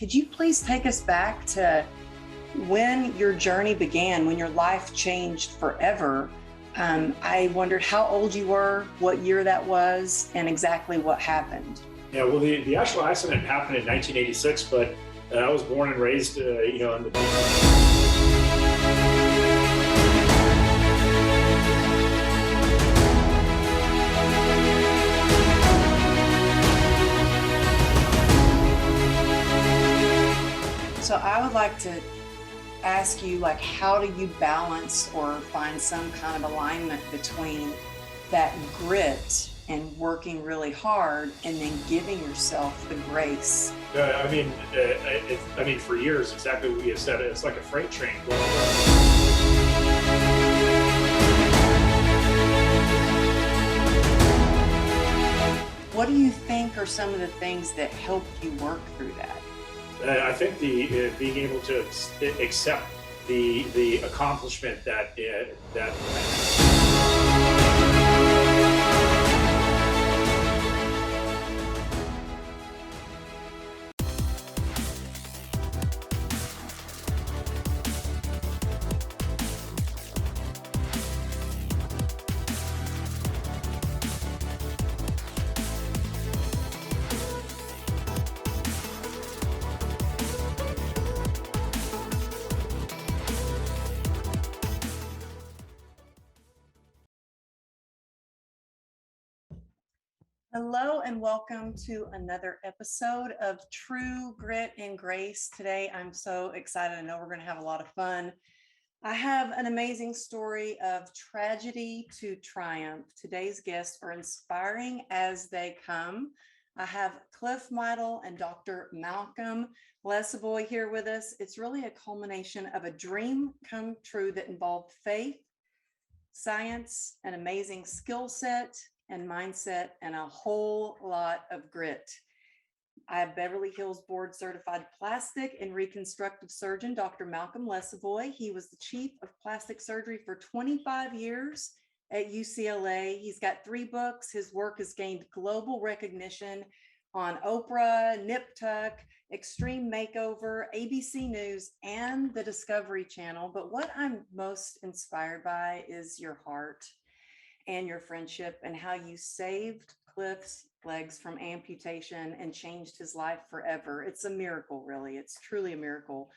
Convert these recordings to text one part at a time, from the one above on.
Could you please take us back to when your journey began, when your life changed forever? I wondered how old you were, what year that was, and exactly what happened. Yeah, well, the actual accident happened in 1986, but I was born and raised, in the. So I would like to ask you, like, how do you balance or find some kind of alignment between that grit and working really hard and then giving yourself the grace? For years, exactly what you said. It's like a freight train. What do you think are some of the things that helped you work through that? I think the being able to accept the accomplishment that. Hello and welcome to another episode of True Grit and Grace. Today, I'm so excited. I know we're going to have a lot of fun. I have an amazing story of tragedy to triumph. Today's guests are inspiring as they come. I have Cliff Meidl and Dr. Malcom Lesavoy here with us. It's really a culmination of a dream come true that involved faith, science, an amazing skill set and mindset, and a whole lot of grit. I have Beverly Hills board certified plastic and reconstructive surgeon, Dr. Malcom Lesavoy. He was the chief of plastic surgery for 25 years at UCLA. He's got 3 books. His work has gained global recognition on Oprah, Nip Tuck, Extreme Makeover, ABC News, and the Discovery Channel. But what I'm most inspired by is your heart and your friendship and how you saved Cliff's legs from amputation and changed his life forever. It's a miracle, really. It's truly a miracle.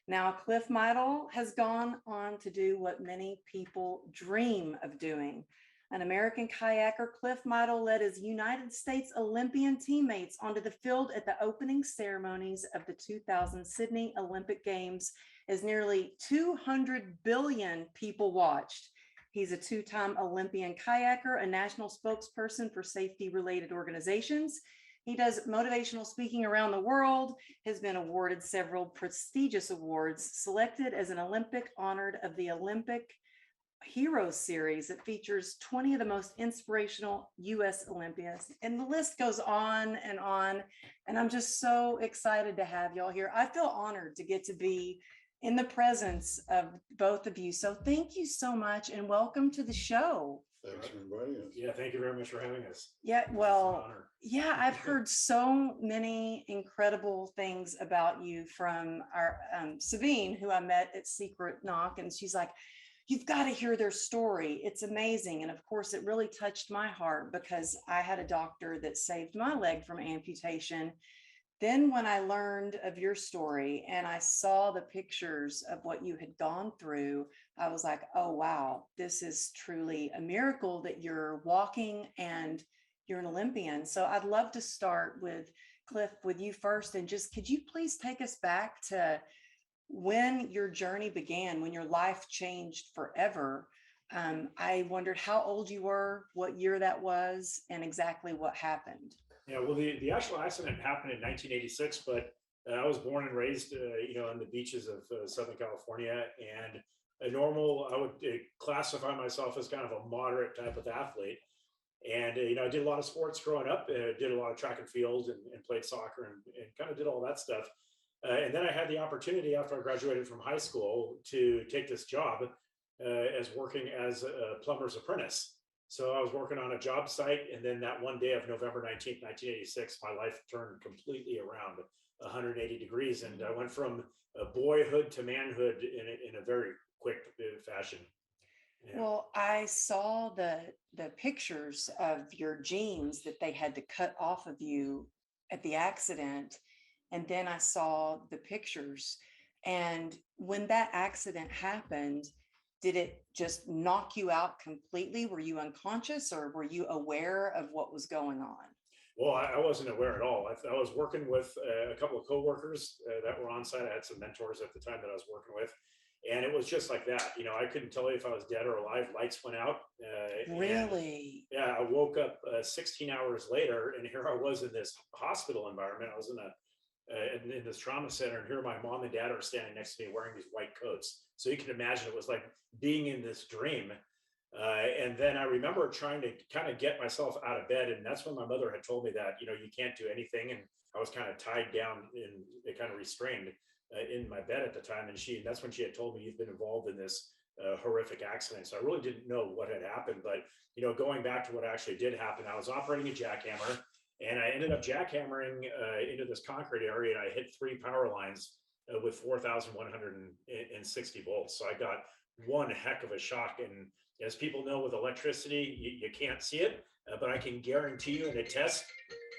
Now, Cliff Meidl has gone on to do what many people dream of doing. An American kayaker, Cliff Meidl led his United States Olympian teammates onto the field at the opening ceremonies of the 2000 Sydney Olympic Games as nearly 200 billion people watched. He's a 2-time Olympian kayaker, a national spokesperson for safety-related organizations. He does motivational speaking around the world, has been awarded several prestigious awards, selected as an Olympic honored of the Olympic Heroes Series that features 20 of the most inspirational U.S. Olympians. And the list goes on. And I'm just so excited to have y'all here. I feel honored to get to be in the presence of both of you. So thank you so much and welcome to the show. Thanks for inviting us. Yeah, thank you very much for having us. Yeah, well, yeah, I've heard so many incredible things about you from our Sabine, who I met at Secret Knock, and she's like, you've got to hear their story. It's amazing. And of course, it really touched my heart because I had a doctor that saved my leg from amputation. Then when I learned of your story and I saw the pictures of what you had gone through, I was like, oh, wow, this is truly a miracle that you're walking and you're an Olympian. So I'd love to start with Cliff, with you first. And just, could you please take us back to when your journey began, when your life changed forever? I wondered how old you were, what year that was, and exactly what happened. Yeah, well, the actual accident happened in 1986, but I was born and raised, on the beaches of Southern California, and I would classify myself as kind of a moderate type of athlete. And, I did a lot of sports growing up, did a lot of track and field and played soccer and kind of did all that stuff. And then I had the opportunity after I graduated from high school to take this job as working as a plumber's apprentice. So I was working on a job site, and then that one day of November 19th, 1986, my life turned completely around. 180 degrees. And I went from boyhood to manhood in a very quick fashion. Yeah. Well, I saw the pictures of your jeans that they had to cut off of you at the accident. And then I saw the pictures. And when that accident happened, did it just knock you out completely? Were you unconscious or were you aware of what was going on? Well, I wasn't aware at all. I was working with a couple of coworkers that were on site. I had some mentors at the time that I was working with, and it was just like that. I couldn't tell you if I was dead or alive. Lights went out. Really? Yeah, I woke up 16 hours later, and here I was in this hospital environment. I was in this trauma center, and here my mom and dad are standing next to me wearing these white coats. So you can imagine it was like being in this dream. And then I remember trying to kind of get myself out of bed. And that's when my mother had told me that, you can't do anything. And I was kind of tied down kind of restrained in my bed at the time. And that's when she had told me, you've been involved in this horrific accident. So I really didn't know what had happened. But, going back to what actually did happen, I was operating a jackhammer and I ended up jackhammering into this concrete area. And I hit 3 power lines with 4,160 volts. So I got one heck of a shock. And as people know, with electricity, you can't see it, but I can guarantee you and attest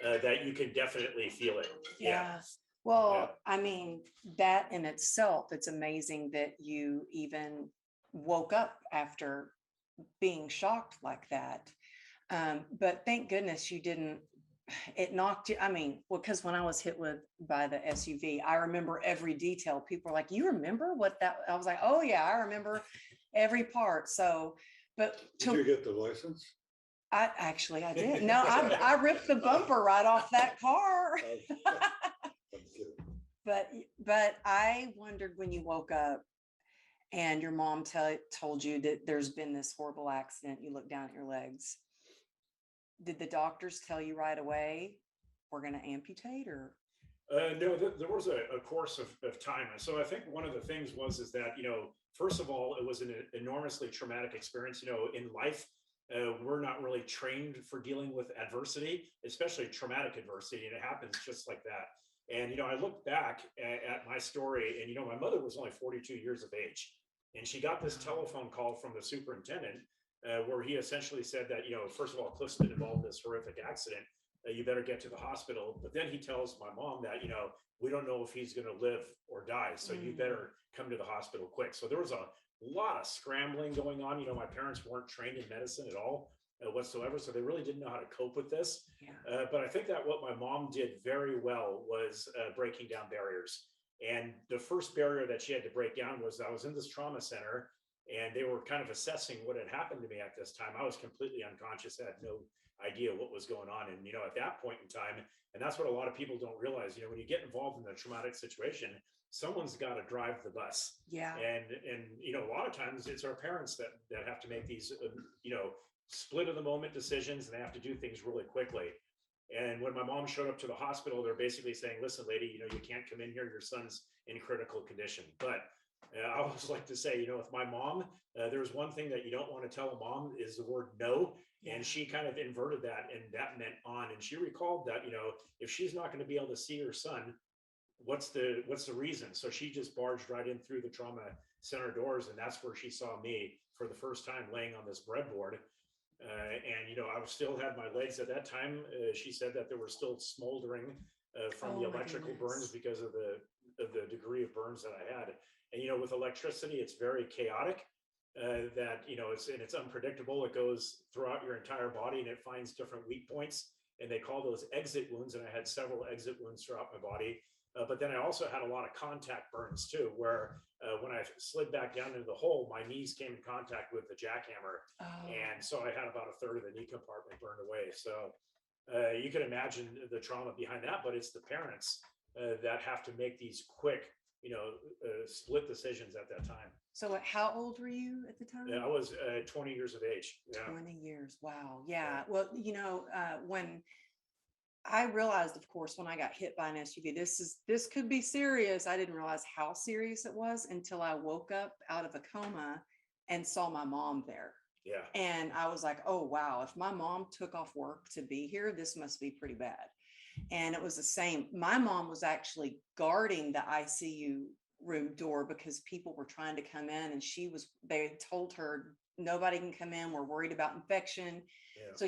that you can definitely feel it. Yeah. Well, I mean, that in itself, it's amazing that you even woke up after being shocked like that. But thank goodness you didn't, it knocked you. I mean, well, because when I was hit by the SUV, I remember every detail. People were like, you remember what that, I was like, oh yeah, I remember every part. So, but Did you get the license? I did. No, I ripped the bumper right off that car. But I wondered when you woke up and your mom told you that there's been this horrible accident, you look down at your legs. Did the doctors tell you right away, we're going to amputate or? No, there was a course of time. And so I think one of the things is that, first of all, it was an enormously traumatic experience. In life, we're not really trained for dealing with adversity, especially traumatic adversity. And it happens just like that. And, I look back at my story and, my mother was only 42 years of age. And she got this telephone call from the superintendent where he essentially said that, first of all, Cliff's been involved in this horrific accident. You better get to the hospital. But then he tells my mom that, we don't know if he's going to live or die. So you better come to the hospital quick. So there was a lot of scrambling going on. My parents weren't trained in medicine at all whatsoever. So they really didn't know how to cope with this. Yeah. But I think that what my mom did very well was breaking down barriers. And the first barrier that she had to break down was I was in this trauma center and they were kind of assessing what had happened to me at this time. I was completely unconscious, had no idea what was going on. And, at that point in time, and that's what a lot of people don't realize, when you get involved in a traumatic situation, someone's got to drive the bus. Yeah. And, a lot of times it's our parents that have to make these, split of the moment decisions, and they have to do things really quickly. And when my mom showed up to the hospital, they're basically saying, listen, lady, you can't come in here. Your son's in critical condition. But I always like to say, with my mom, there's one thing that you don't want to tell a mom is the word no. And she kind of inverted that, and that meant on. And she recalled that, if she's not going to be able to see her son, what's the reason? So she just barged right in through the trauma center doors. And that's where she saw me for the first time laying on this breadboard. And, I still had my legs at that time. She said that there were still smoldering from the electrical burns because of the degree of burns that I had. And, with electricity, it's very chaotic. That it's unpredictable. It goes throughout your entire body and it finds different weak points, and they call those exit wounds. And I had several exit wounds throughout my body, but then I also had a lot of contact burns too, where when I slid back down into the hole, my knees came in contact with the jackhammer, and so I had about a third of the knee compartment burned away. So you can imagine the trauma behind that, but it's the parents that have to make these quick, split decisions at that time. So how old were you at the time? I was 20 years of age. Yeah. 20 years. Wow. Yeah. Well, when I realized, of course, when I got hit by an SUV, this could be serious. I didn't realize how serious it was until I woke up out of a coma and saw my mom there. Yeah. And I was like, oh, wow, if my mom took off work to be here, this must be pretty bad. And it was the same. My mom was actually guarding the ICU room door because people were trying to come in, and they told her nobody can come in. We're worried about infection. Yeah. So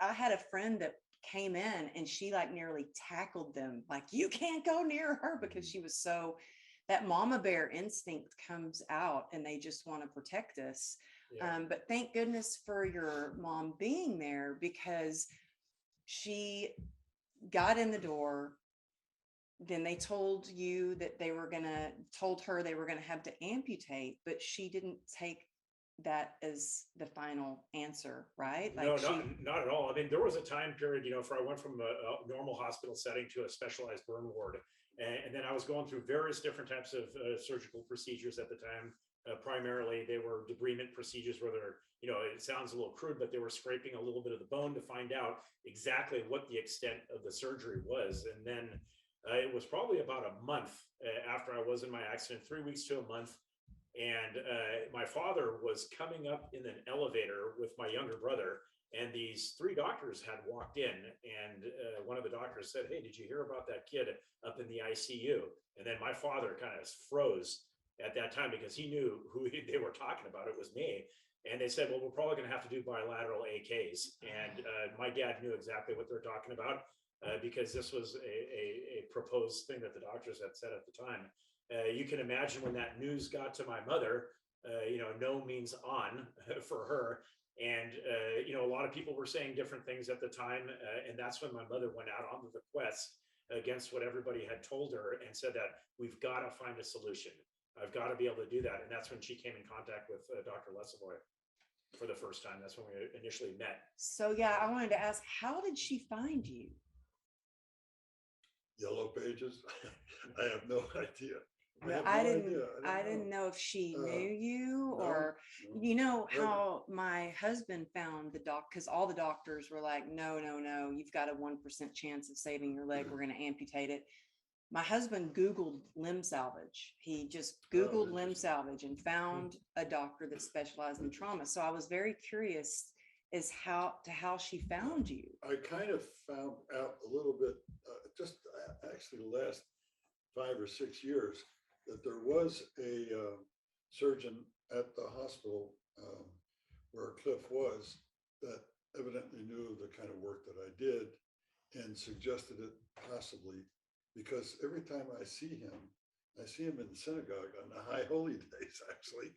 I had a friend that came in and she like nearly tackled them. Like, you can't go near her, because she was that mama bear instinct comes out and they just want to protect us. Yeah. But thank goodness for your mom being there, because she got in the door. Then they told you that told her they were going to have to amputate, but she didn't take that as the final answer, right? No, not at all. I mean, there was a time period, for I went from a normal hospital setting to a specialized burn ward. And then I was going through various different types of surgical procedures at the time. Primarily, they were debridement procedures where it sounds a little crude, but they were scraping a little bit of the bone to find out exactly what the extent of the surgery was. And then it was probably about a month after I was in my accident, 3 weeks to a month. And my father was coming up in an elevator with my younger brother, and these three doctors had walked in, and one of the doctors said, "Hey, did you hear about that kid up in the ICU?" And then my father kind of froze at that time because he knew who they were talking about. It was me. And they said, "Well, we're probably going to have to do bilateral AKs." And my dad knew exactly what they're talking about because this was a proposed thing that the doctors had said at the time. You can imagine when that news got to my mother, no means on for her. And, a lot of people were saying different things at the time. And that's when my mother went out onto the quest against what everybody had told her and said that we've got to find a solution. I've got to be able to do that. And that's when she came in contact with Dr. Lesavoy for the first time. That's when we initially met. So, yeah, I wanted to ask, how did she find you? Yellow Pages? I have no idea. I didn't know if she knew you or, how my husband found the doc, because all the doctors were like, no, you've got a 1% chance of saving your leg. We're going to amputate it. My husband Googled limb salvage. He just Googled limb salvage and found a doctor that specialized in trauma. So I was very curious as how she found you. I kind of found out a little bit, just actually the last 5 or 6 years, that there was a surgeon at the hospital where Cliff was that evidently knew the kind of work that I did and suggested it possibly, because every time I see him in the synagogue on the high holy days, actually.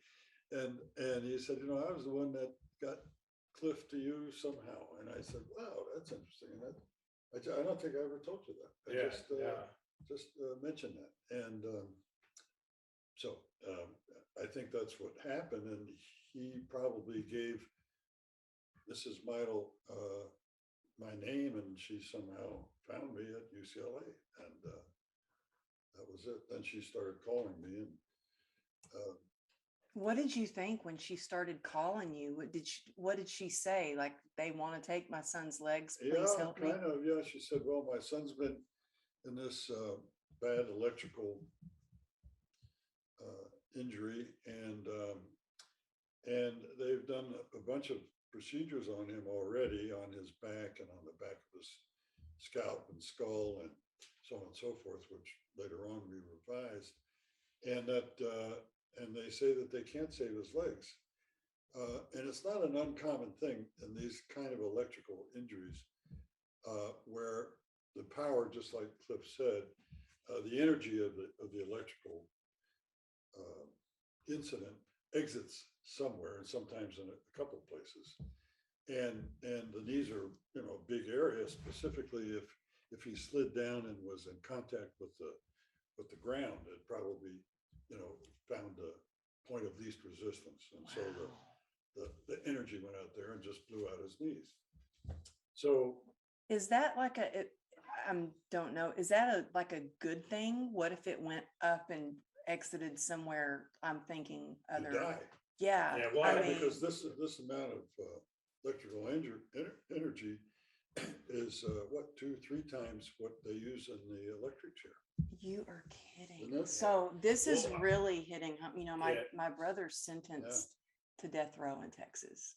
And he said, I was the one that got Cliff to you somehow. And I said, wow, that's interesting. And I don't think I ever told you that. I just mentioned that. And so I think that's what happened. And he probably gave Mrs. Meidl my name, and she somehow found me at UCLA. And that was it. Then she started calling me. And what did you think when she started calling you? What did she say? Like, they want to take my son's legs, please help me? Yeah, she said, well, my son's been in this bad electrical injury, and they've done a bunch of procedures on him already, on his back and on the back of his scalp and skull and so on and so forth, which later on we revised, and they say that they can't save his legs. And it's not an uncommon thing in these kind of electrical injuries where the power, just like Cliff said, the energy of the electrical incident exits somewhere, and sometimes in a couple of places. And the knees are, a big area, specifically if he slid down and was in contact with the ground, it probably, found a point of least resistance. And so the energy went out there and just blew out his knees. So is that like don't know, is that like a good thing? What if it went up and exited somewhere? I'm thinking other. You die. Yeah. Why? Because this amount of electrical energy is 2-3 times what they use in the electric chair. You are kidding. So this is really hitting home. My brother's sentenced to death row in Texas.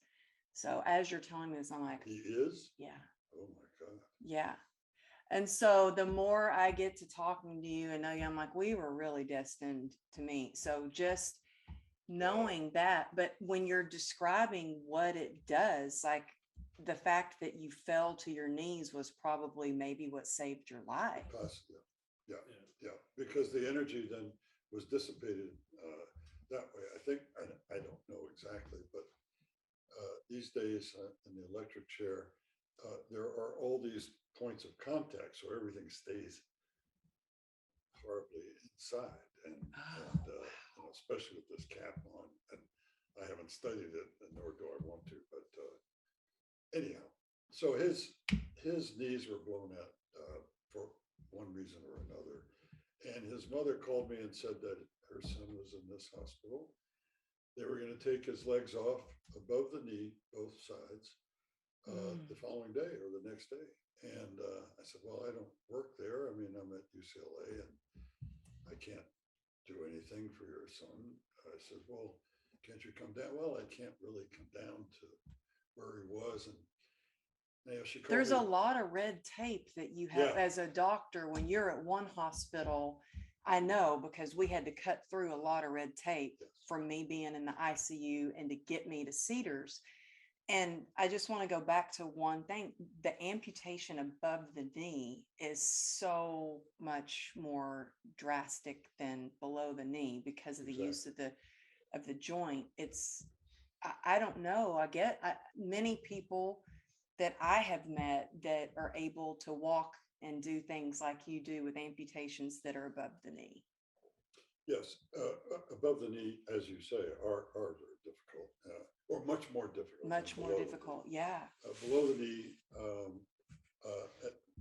So as you're telling me this, I'm like, he is? Yeah. Oh my God. Yeah. And so the more I get to talking to you and know you, I'm like, we were really destined to meet. So just knowing that, but when you're describing what it does, like the fact that you fell to your knees was probably maybe what saved your life. Possibly. Yeah, yeah, because the energy then was dissipated that way. I think, I don't know exactly, but these days in the electric chair, there are all these points of contact, so everything stays horribly inside, and especially with this cap on, and I haven't studied it, and nor do I want to, but anyhow, so his knees were blown out for one reason or another, and his mother called me and said that her son was in this hospital. They were going to take his legs off above the knee, both sides, the following day or the next day. And I said, well, I don't work there. I mean, I'm at UCLA and I can't do anything for your son. I said, well, can't you come down? Well, I can't really come down to where he was. And she called There's me. a lot of red tape that you have as a doctor when you're at one hospital. I know because we had to cut through a lot of red tape from me being in the ICU and to get me to Cedars. And I just want to go back to one thing. The amputation above the knee is so much more drastic than below the knee because of the use of the joint. It's, I don't know. Many people that I have met that are able to walk and do things like you do with amputations that are above the knee. Yes, above the knee, as you say, are very difficult, or much more difficult. Much more difficult, yeah. Below the knee,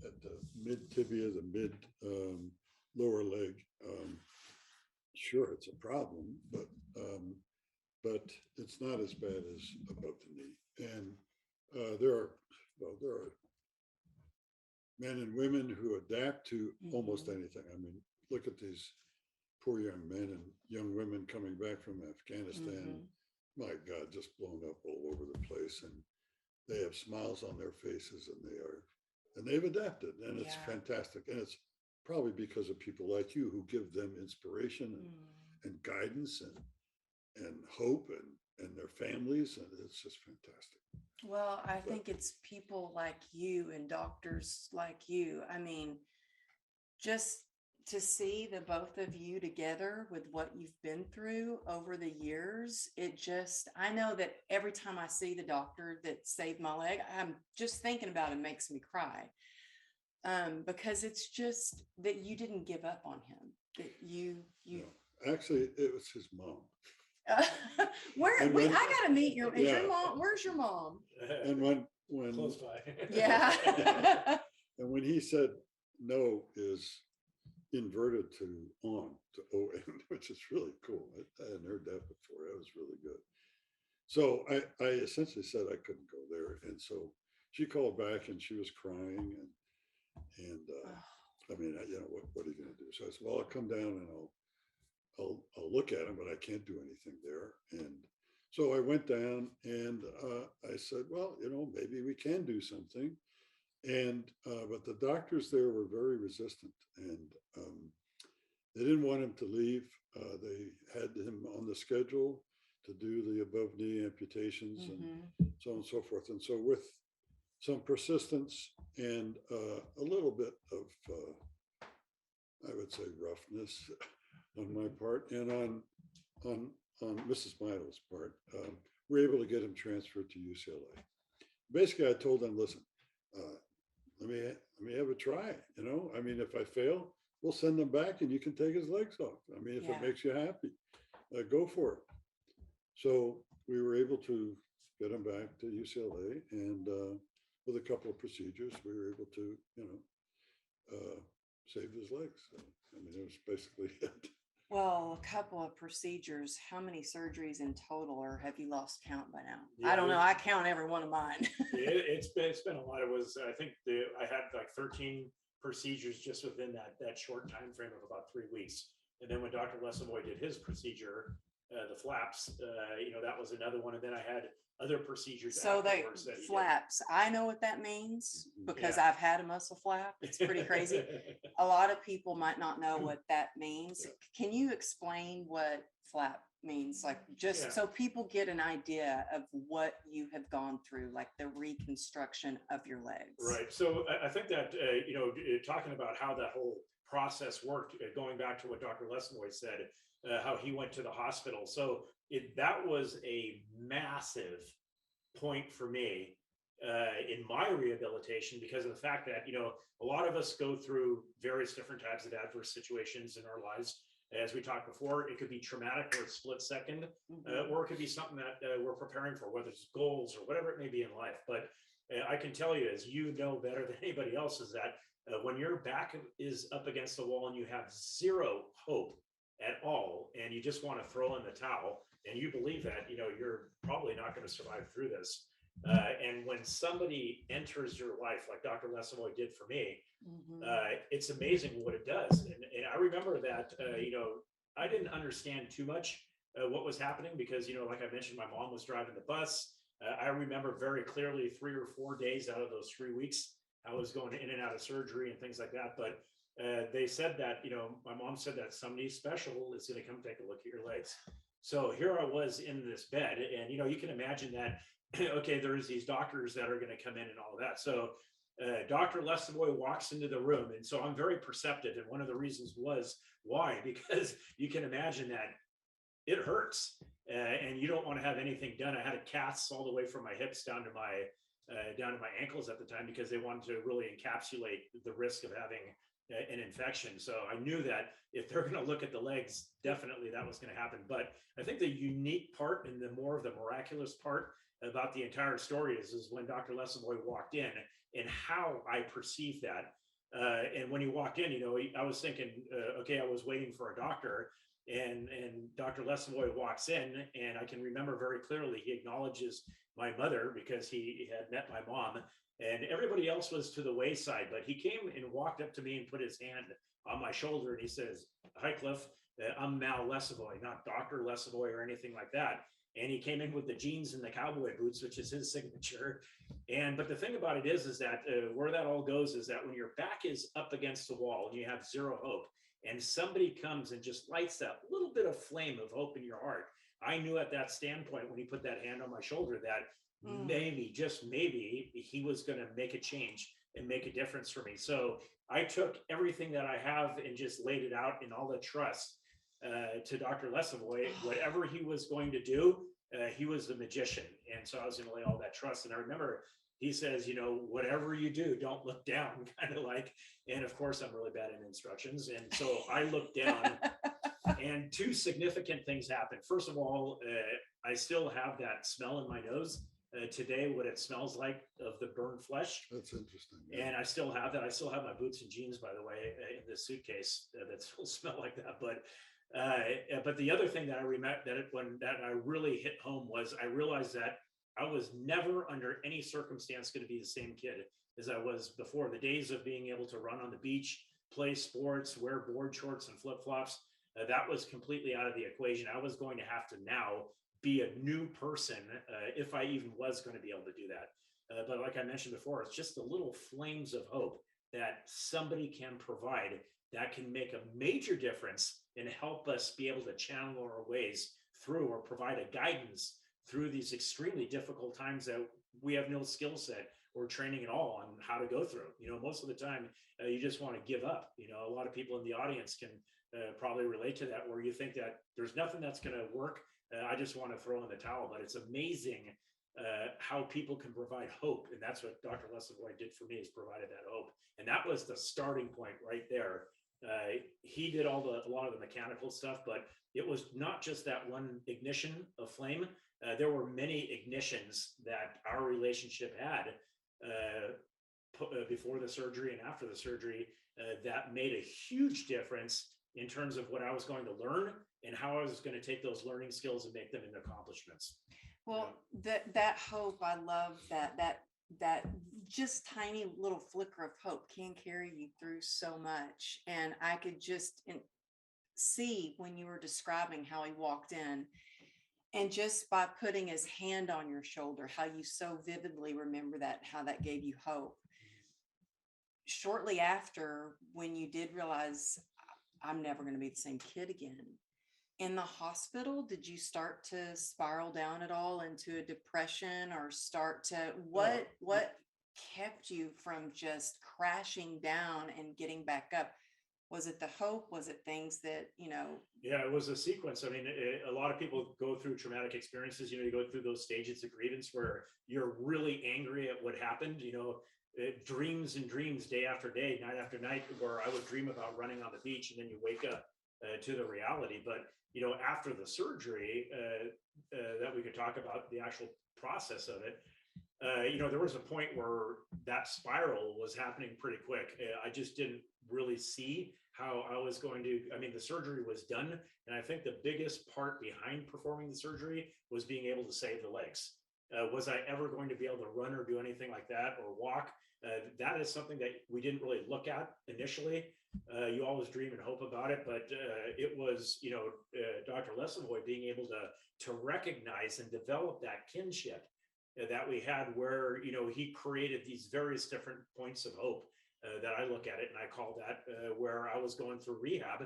at the mid tibia, the mid lower leg, sure, it's a problem, but it's not as bad as above the knee. And there are men and women who adapt to almost anything. I mean, look at these poor young men and young women coming back from Afghanistan. My God, just blown up all over the place, and they have smiles on their faces, and they've adapted, and it's fantastic. And it's probably because of people like you who give them inspiration and guidance and hope and their families, and it's just fantastic. Well, I think it's people like you and doctors like you. I mean, just to see the both of you together with what you've been through over the years, I know that every time I see the doctor that saved my leg, I'm just thinking about it makes me cry. Because it's just that you didn't give up on him, that you. No, actually, it was his mom. I gotta meet your mom. Where's your mom? And when close by. Yeah. And when he said no is inverted to on to ON, which is really cool. I hadn't heard that before. That was really good. So I essentially said I couldn't go there, and so she called back and she was crying, and I mean, what are you going to do? So I said, well, I'll come down and I'll look at him, but I can't do anything there. And so I went down and I said, well, maybe we can do something. And but the doctors there were very resistant, and they didn't want him to leave. They had him on the schedule to do the above knee amputations and so on and so forth. And so with some persistence and a little bit of, I would say, roughness on my part and on Mrs. Meidl's part, we were able to get him transferred to UCLA. Basically, I told them, listen, let me have a try. I mean, if I fail, we'll send him back and you can take his legs off. I mean, if it makes you happy, go for it. So we were able to get him back to UCLA, and with a couple of procedures, we were able to, save his legs. So, I mean, it was basically it. Well, a couple of procedures. How many surgeries in total, or have you lost count by now? Yeah, I don't know. I count every one of mine. It's been a lot. I think I had like 13 procedures just within that short time frame of about 3 weeks. And then when Dr. Lesavoy did his procedure, the flaps. That was another one. And then I had other procedures So they afterwards that he did. flaps, I know what that means because Yeah. I've had a muscle flap. It's pretty crazy. A lot of people might not know what that means. Yeah. Can you explain what flap means? Like just Yeah. so people get an idea of what you have gone through, like the reconstruction of your legs. Right. So I think that, talking about how that whole process worked, going back to what Dr. Lesavoy said, how he went to the hospital. So that was a massive point for me in my rehabilitation because of the fact that, a lot of us go through various different types of adverse situations in our lives. As we talked before, it could be traumatic or a split second, or it could be something that we're preparing for, whether it's goals or whatever it may be in life. But I can tell you, as you know better than anybody else, is that when your back is up against the wall and you have zero hope at all, and you just want to throw in the towel, and you believe that, you're probably not going to survive through this. And when somebody enters your life, like Dr. Lesavoy did for me, it's amazing what it does. And I remember that, I didn't understand too much what was happening because, like I mentioned, my mom was driving the bus. I remember very clearly 3 or 4 days out of those 3 weeks, I was going in and out of surgery and things like that. But they said that, my mom said that somebody special is going to come take a look at your legs. So here I was in this bed, and, you can imagine that, okay, there's these doctors that are going to come in and all of that. So Dr. Lesavoy walks into the room. And so I'm very perceptive. And one of the reasons was why, because you can imagine that it hurts and you don't want to have anything done. I had a cast all the way from my hips down to my ankles at the time because they wanted to really encapsulate the risk of having an infection. So I knew that if they're going to look at the legs, definitely that was going to happen. But I think the unique part and the more of the miraculous part about the entire story is when Dr. Lesavoy walked in and how I perceived that. And when he walked in, I was thinking, okay, I was waiting for a doctor, and Dr. Lesavoy walks in, and I can remember very clearly he acknowledges my mother because he had met my mom, and everybody else was to the wayside. But he came and walked up to me and put his hand on my shoulder, and he says, "Hi, Cliff. I'm Mal Lesavoy, not Dr. Lesavoy or anything like that." And he came in with the jeans and the cowboy boots, which is his signature. But the thing about it is that where that all goes is that when your back is up against the wall and you have zero hope, and somebody comes and just lights that little bit of flame of hope in your heart, I knew at that standpoint when he put that hand on my shoulder that maybe, just maybe, he was going to make a change and make a difference for me. So I took everything that I have and just laid it out in all the trust to Dr. Lesavoy. Whatever he was going to do, he was the magician. And so I was going to lay all that trust. And I remember he says, whatever you do, don't look down, kind of like, and of course I'm really bad in instructions. And so I looked down and 2 significant things happened. First of all, I still have that smell in my nose today, what it smells like of the burned flesh. That's interesting. Yeah. And I still have that. I still have my boots and jeans, by the way, in this suitcase that still smell like that. But the other thing that I remember that I really hit home was I realized that I was never under any circumstance going to be the same kid as I was before. The days of being able to run on the beach, play sports, wear board shorts and flip-flops, that was completely out of the equation. I was going to have to now be a new person if I even was going to be able to do that. But like I mentioned before, it's just the little flames of hope that somebody can provide that can make a major difference and help us be able to channel our ways through or provide a guidance through these extremely difficult times that we have no skill set or training at all on how to go through. Most of the time you just want to give up. A lot of people in the audience can probably relate to that, where you think that there's nothing that's going to work. I just want to throw in the towel. But it's amazing how people can provide hope. And that's what Dr. Lesavoy did for me, is provided that hope. And that was the starting point right there. He did a lot of the mechanical stuff, but it was not just that one ignition of flame. There were many ignitions that our relationship had before the surgery and after the surgery that made a huge difference in terms of what I was going to learn and how I was going to take those learning skills and make them into accomplishments. Well, that hope, I love that just tiny little flicker of hope can carry you through so much. And I could just see when you were describing how he walked in, and just by putting his hand on your shoulder, how you so vividly remember that, how that gave you hope. Shortly after, when you did realize, I'm never going to be the same kid again, in the hospital, did you start to spiral down at all into a depression, or start to, what kept you from just crashing down and getting back up? Was it the hope? Was it things that, Yeah, it was a sequence. I mean, a lot of people go through traumatic experiences. You go through those stages of grievance where you're really angry at what happened. Dreams and dreams, day after day, night after night, where I would dream about running on the beach, and then you wake up to the reality. But after the surgery, that we could talk about the actual process of it. There was a point where that spiral was happening pretty quick. I just didn't really see how I was going to. I mean, the surgery was done, and I think the biggest part behind performing the surgery was being able to save the legs. Was I ever going to be able to run or do anything like that, or walk? That is something that we didn't really look at initially. You always dream and hope about it, but it was, Dr. Lesavoy being able to recognize and develop that kinship that we had, where he created these various different points of hope that I look at it, and I call that where I was going through rehab,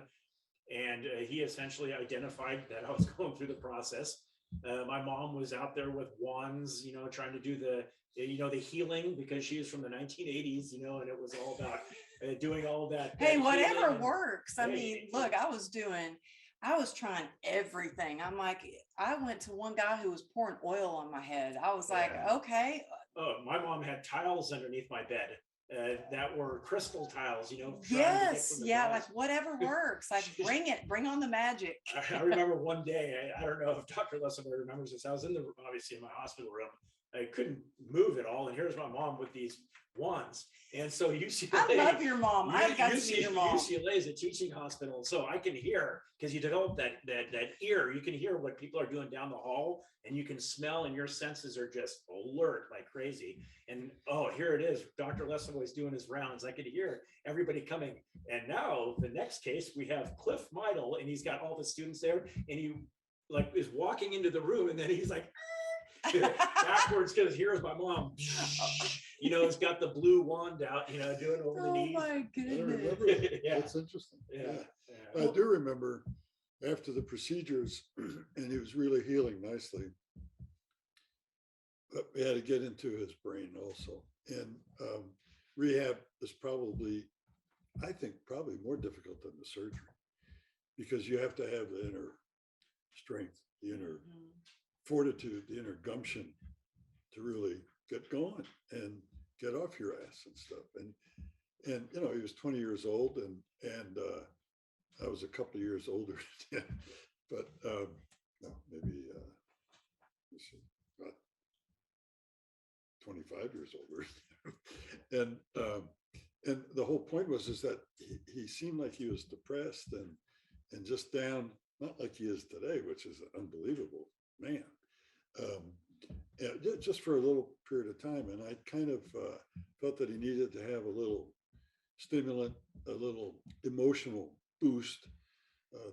and he essentially identified that I was going through the process. My mom was out there with wands, trying to do the healing, because she was from the 1980s, and it was all about doing all that. Hey, whatever and, works. I mean, look, I was trying everything. I'm like, I went to one guy who was pouring oil on my head. I was like, okay. Oh, my mom had tiles underneath my bed that were crystal tiles, Yes. Yeah. Like whatever works. Like bring on the magic. I remember one day, I don't know if Dr. Lesavoy remembers this. I was obviously in my hospital room. I couldn't move at all. And here's my mom with these wands. And so UCLA. I love your mom. I got to meet your mom. UCLA is a teaching hospital. So I can hear, because you develop that ear, you can hear what people are doing down the hall, and you can smell, and your senses are just alert like crazy. And here it is. Dr. Lesavoy is doing his rounds. I could hear everybody coming. And now the next case, we have Cliff Meidl, and he's got all the students there, and he is walking into the room, and then he's like, backwards, because here's my mom. It's got the blue wand out, doing over the knees. Oh my goodness. Yeah. That's interesting. Yeah. I do remember after the procedures, and he was really healing nicely, but we had to get into his brain also. And rehab is probably more difficult than the surgery, because you have to have the inner strength, the inner fortitude, the inner gumption to really get going and get off your ass and stuff. And he was 20 years old, and I was a couple of years older, but no, maybe about 25 years older. And the whole point was that he seemed like he was depressed and just down, not like he is today, which is an unbelievable man. Just for a little period of time. And I kind of felt that he needed to have a little stimulant, a little emotional boost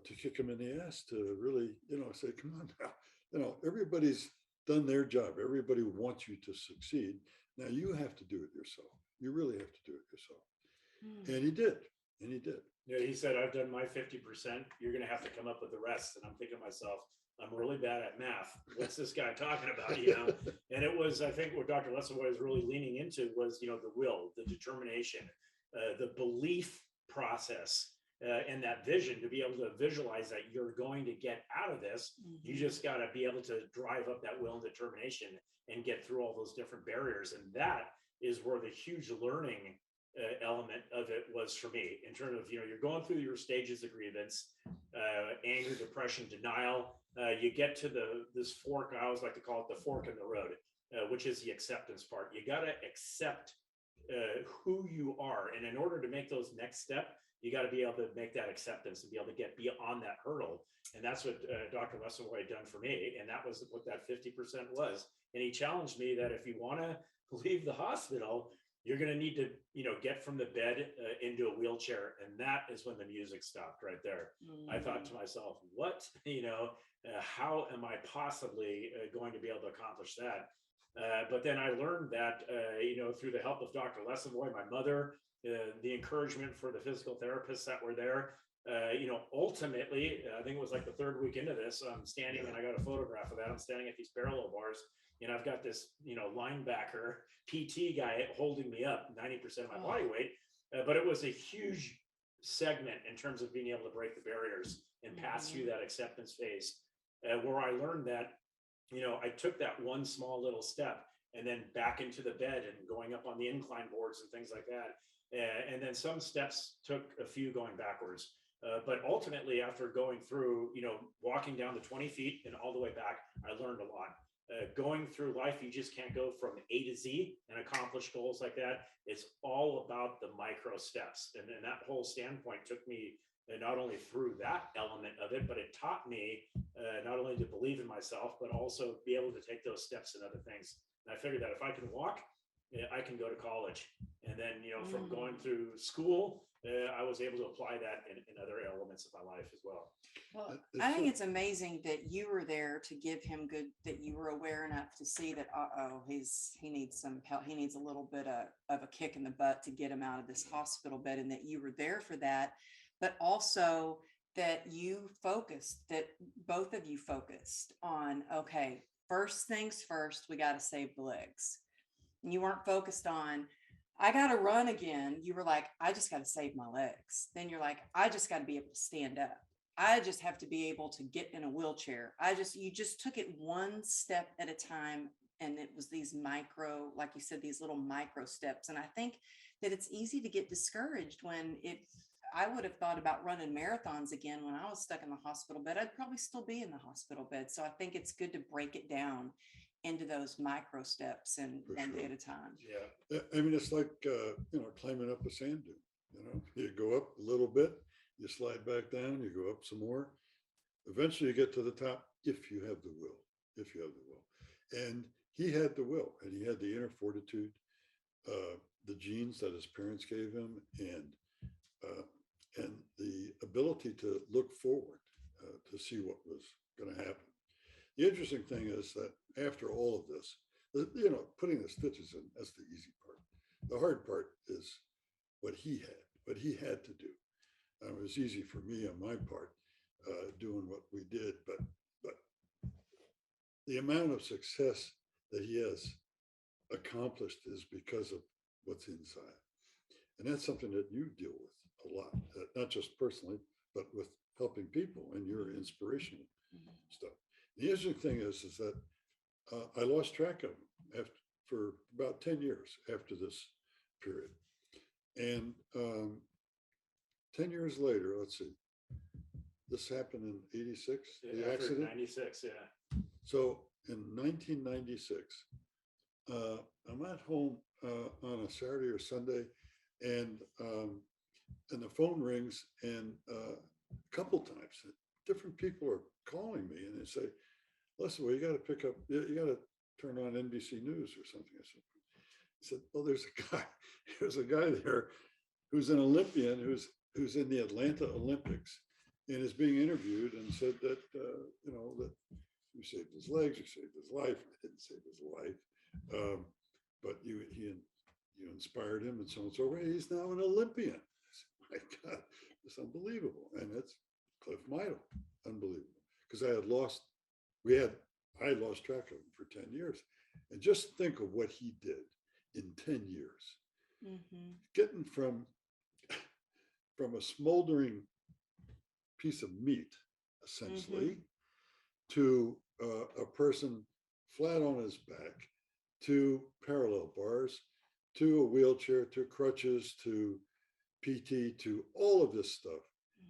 to kick him in the ass, to really, say, come on now, everybody's done their job. Everybody wants you to succeed. Now you have to do it yourself. You really have to do it yourself. And he did. Yeah, he said, I've done my 50%. You're going to have to come up with the rest. And I'm thinking to myself, I'm really bad at math. What's this guy talking about? And it was, I think, what Dr. Lesavoy was really leaning into was, the will, the determination, the belief process, and that vision to be able to visualize that you're going to get out of this. You just got to be able to drive up that will and determination and get through all those different barriers. And that is where the huge learning element of it was for me, in terms of, you're going through your stages of grievance, anger, depression, denial. You get to this fork. I always like to call it the fork in the road, which is the acceptance part. You got to accept who you are. And in order to make those next step, you got to be able to make that acceptance and be able to get beyond that hurdle. And that's what Dr. Lesavoy had done for me. And that was what that 50% was. And he challenged me that if you want to leave the hospital, you're going to need to, get from the bed into a wheelchair. And that is when the music stopped right there. I thought to myself, what, how am I possibly going to be able to accomplish that? But then I learned that, through the help of Dr. Lesavoy, my mother, the encouragement for the physical therapists that were there, ultimately, I think it was like the third week into this, I'm standing and I got a photograph of that. I'm standing at these parallel bars and I've got this, linebacker PT guy holding me up 90% of my body weight. But it was a huge segment in terms of being able to break the barriers and pass through that acceptance phase, where I learned that, I took that one small little step and then back into the bed and going up on the incline boards and things like that. And then some steps took a few going backwards. But ultimately, after going through, walking down the 20 feet and all the way back, I learned a lot. Going through life, you just can't go from A to Z and accomplish goals like that. It's all about the micro steps. And that whole standpoint took me not only through that element of it, but it taught me not only to believe in myself, but also be able to take those steps in other things. And I figured that if I can walk, I can go to college. And then, from going through school, I was able to apply that in other elements of my life as well. Well, I think it's amazing that you were there to give him that you were aware enough to see that, he needs some help. He needs a little bit of a kick in the butt to get him out of this hospital bed, and that you were there for that, but also that that both of you focused on, okay, first things first, we got to save the legs. And you weren't focused on, I got to run again. You were like, I just got to save my legs. Then you're like, I just got to be able to stand up. I just have to be able to get in a wheelchair. You just took it one step at a time. And it was these micro, like you said, these little micro steps. And I think that it's easy to get discouraged when I would have thought about running marathons again when I was stuck in the hospital bed. I'd probably still be in the hospital bed. So I think it's good to break it down into those micro steps and one day at a time. Yeah. I mean, it's like, climbing up a sand dune, you go up a little bit, you slide back down, you go up some more. Eventually you get to the top if you have the will, and he had the will, and he had the inner fortitude, the genes that his parents gave him, and the ability to look forward, to see what was going to happen. The interesting thing is that after all of this, putting the stitches in, that's the easy part. The hard part is what he had to do. It was easy for me on my part, doing what we did, but the amount of success that he has accomplished is because of what's inside. And that's something that you deal with a lot, not just personally, but with helping people and your inspirational stuff. The interesting thing is that I lost track of him for about 10 years after this period. And 10 years later, let's see, this happened in 86, the accident? 96, yeah. So in 1996, I'm at home on a Saturday or Sunday, and the phone rings, and a couple times, different people are calling me, and they say, listen, well, you got to pick up, you got to turn on NBC News or something. I said, well, there's a guy there who's an Olympian, who's in the Atlanta Olympics, and is being interviewed, and said that, that you saved his legs, you saved his life. I didn't save his life, but you inspired him, and so on and so forth. He's now an Olympian. I said, my God, it's unbelievable. And it's Cliff Meidl, unbelievable. Because I lost track of him for 10 years. And just think of what he did in 10 years. Getting from a smoldering piece of meat, essentially, to a person flat on his back, to parallel bars, to a wheelchair, to crutches, to PT, to all of this stuff.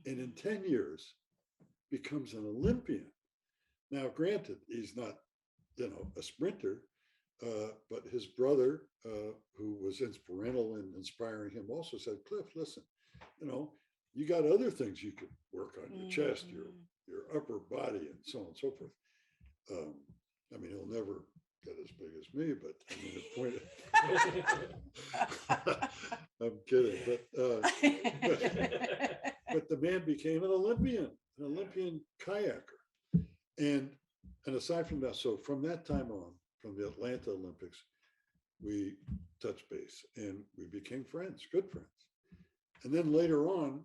And in 10 years, becomes an Olympian. Now, granted, he's not, a sprinter, but his brother, who was instrumental in inspiring him, also said, Cliff, listen, you got other things you could work on, your chest, your upper body, and so on and so forth. I mean, he'll never get as big as me, but I mean, the point. I'm kidding, but the man became an Olympian kayaker, and aside from that, so from that time on, from the Atlanta Olympics, we touched base and we became friends, good friends. And then later on,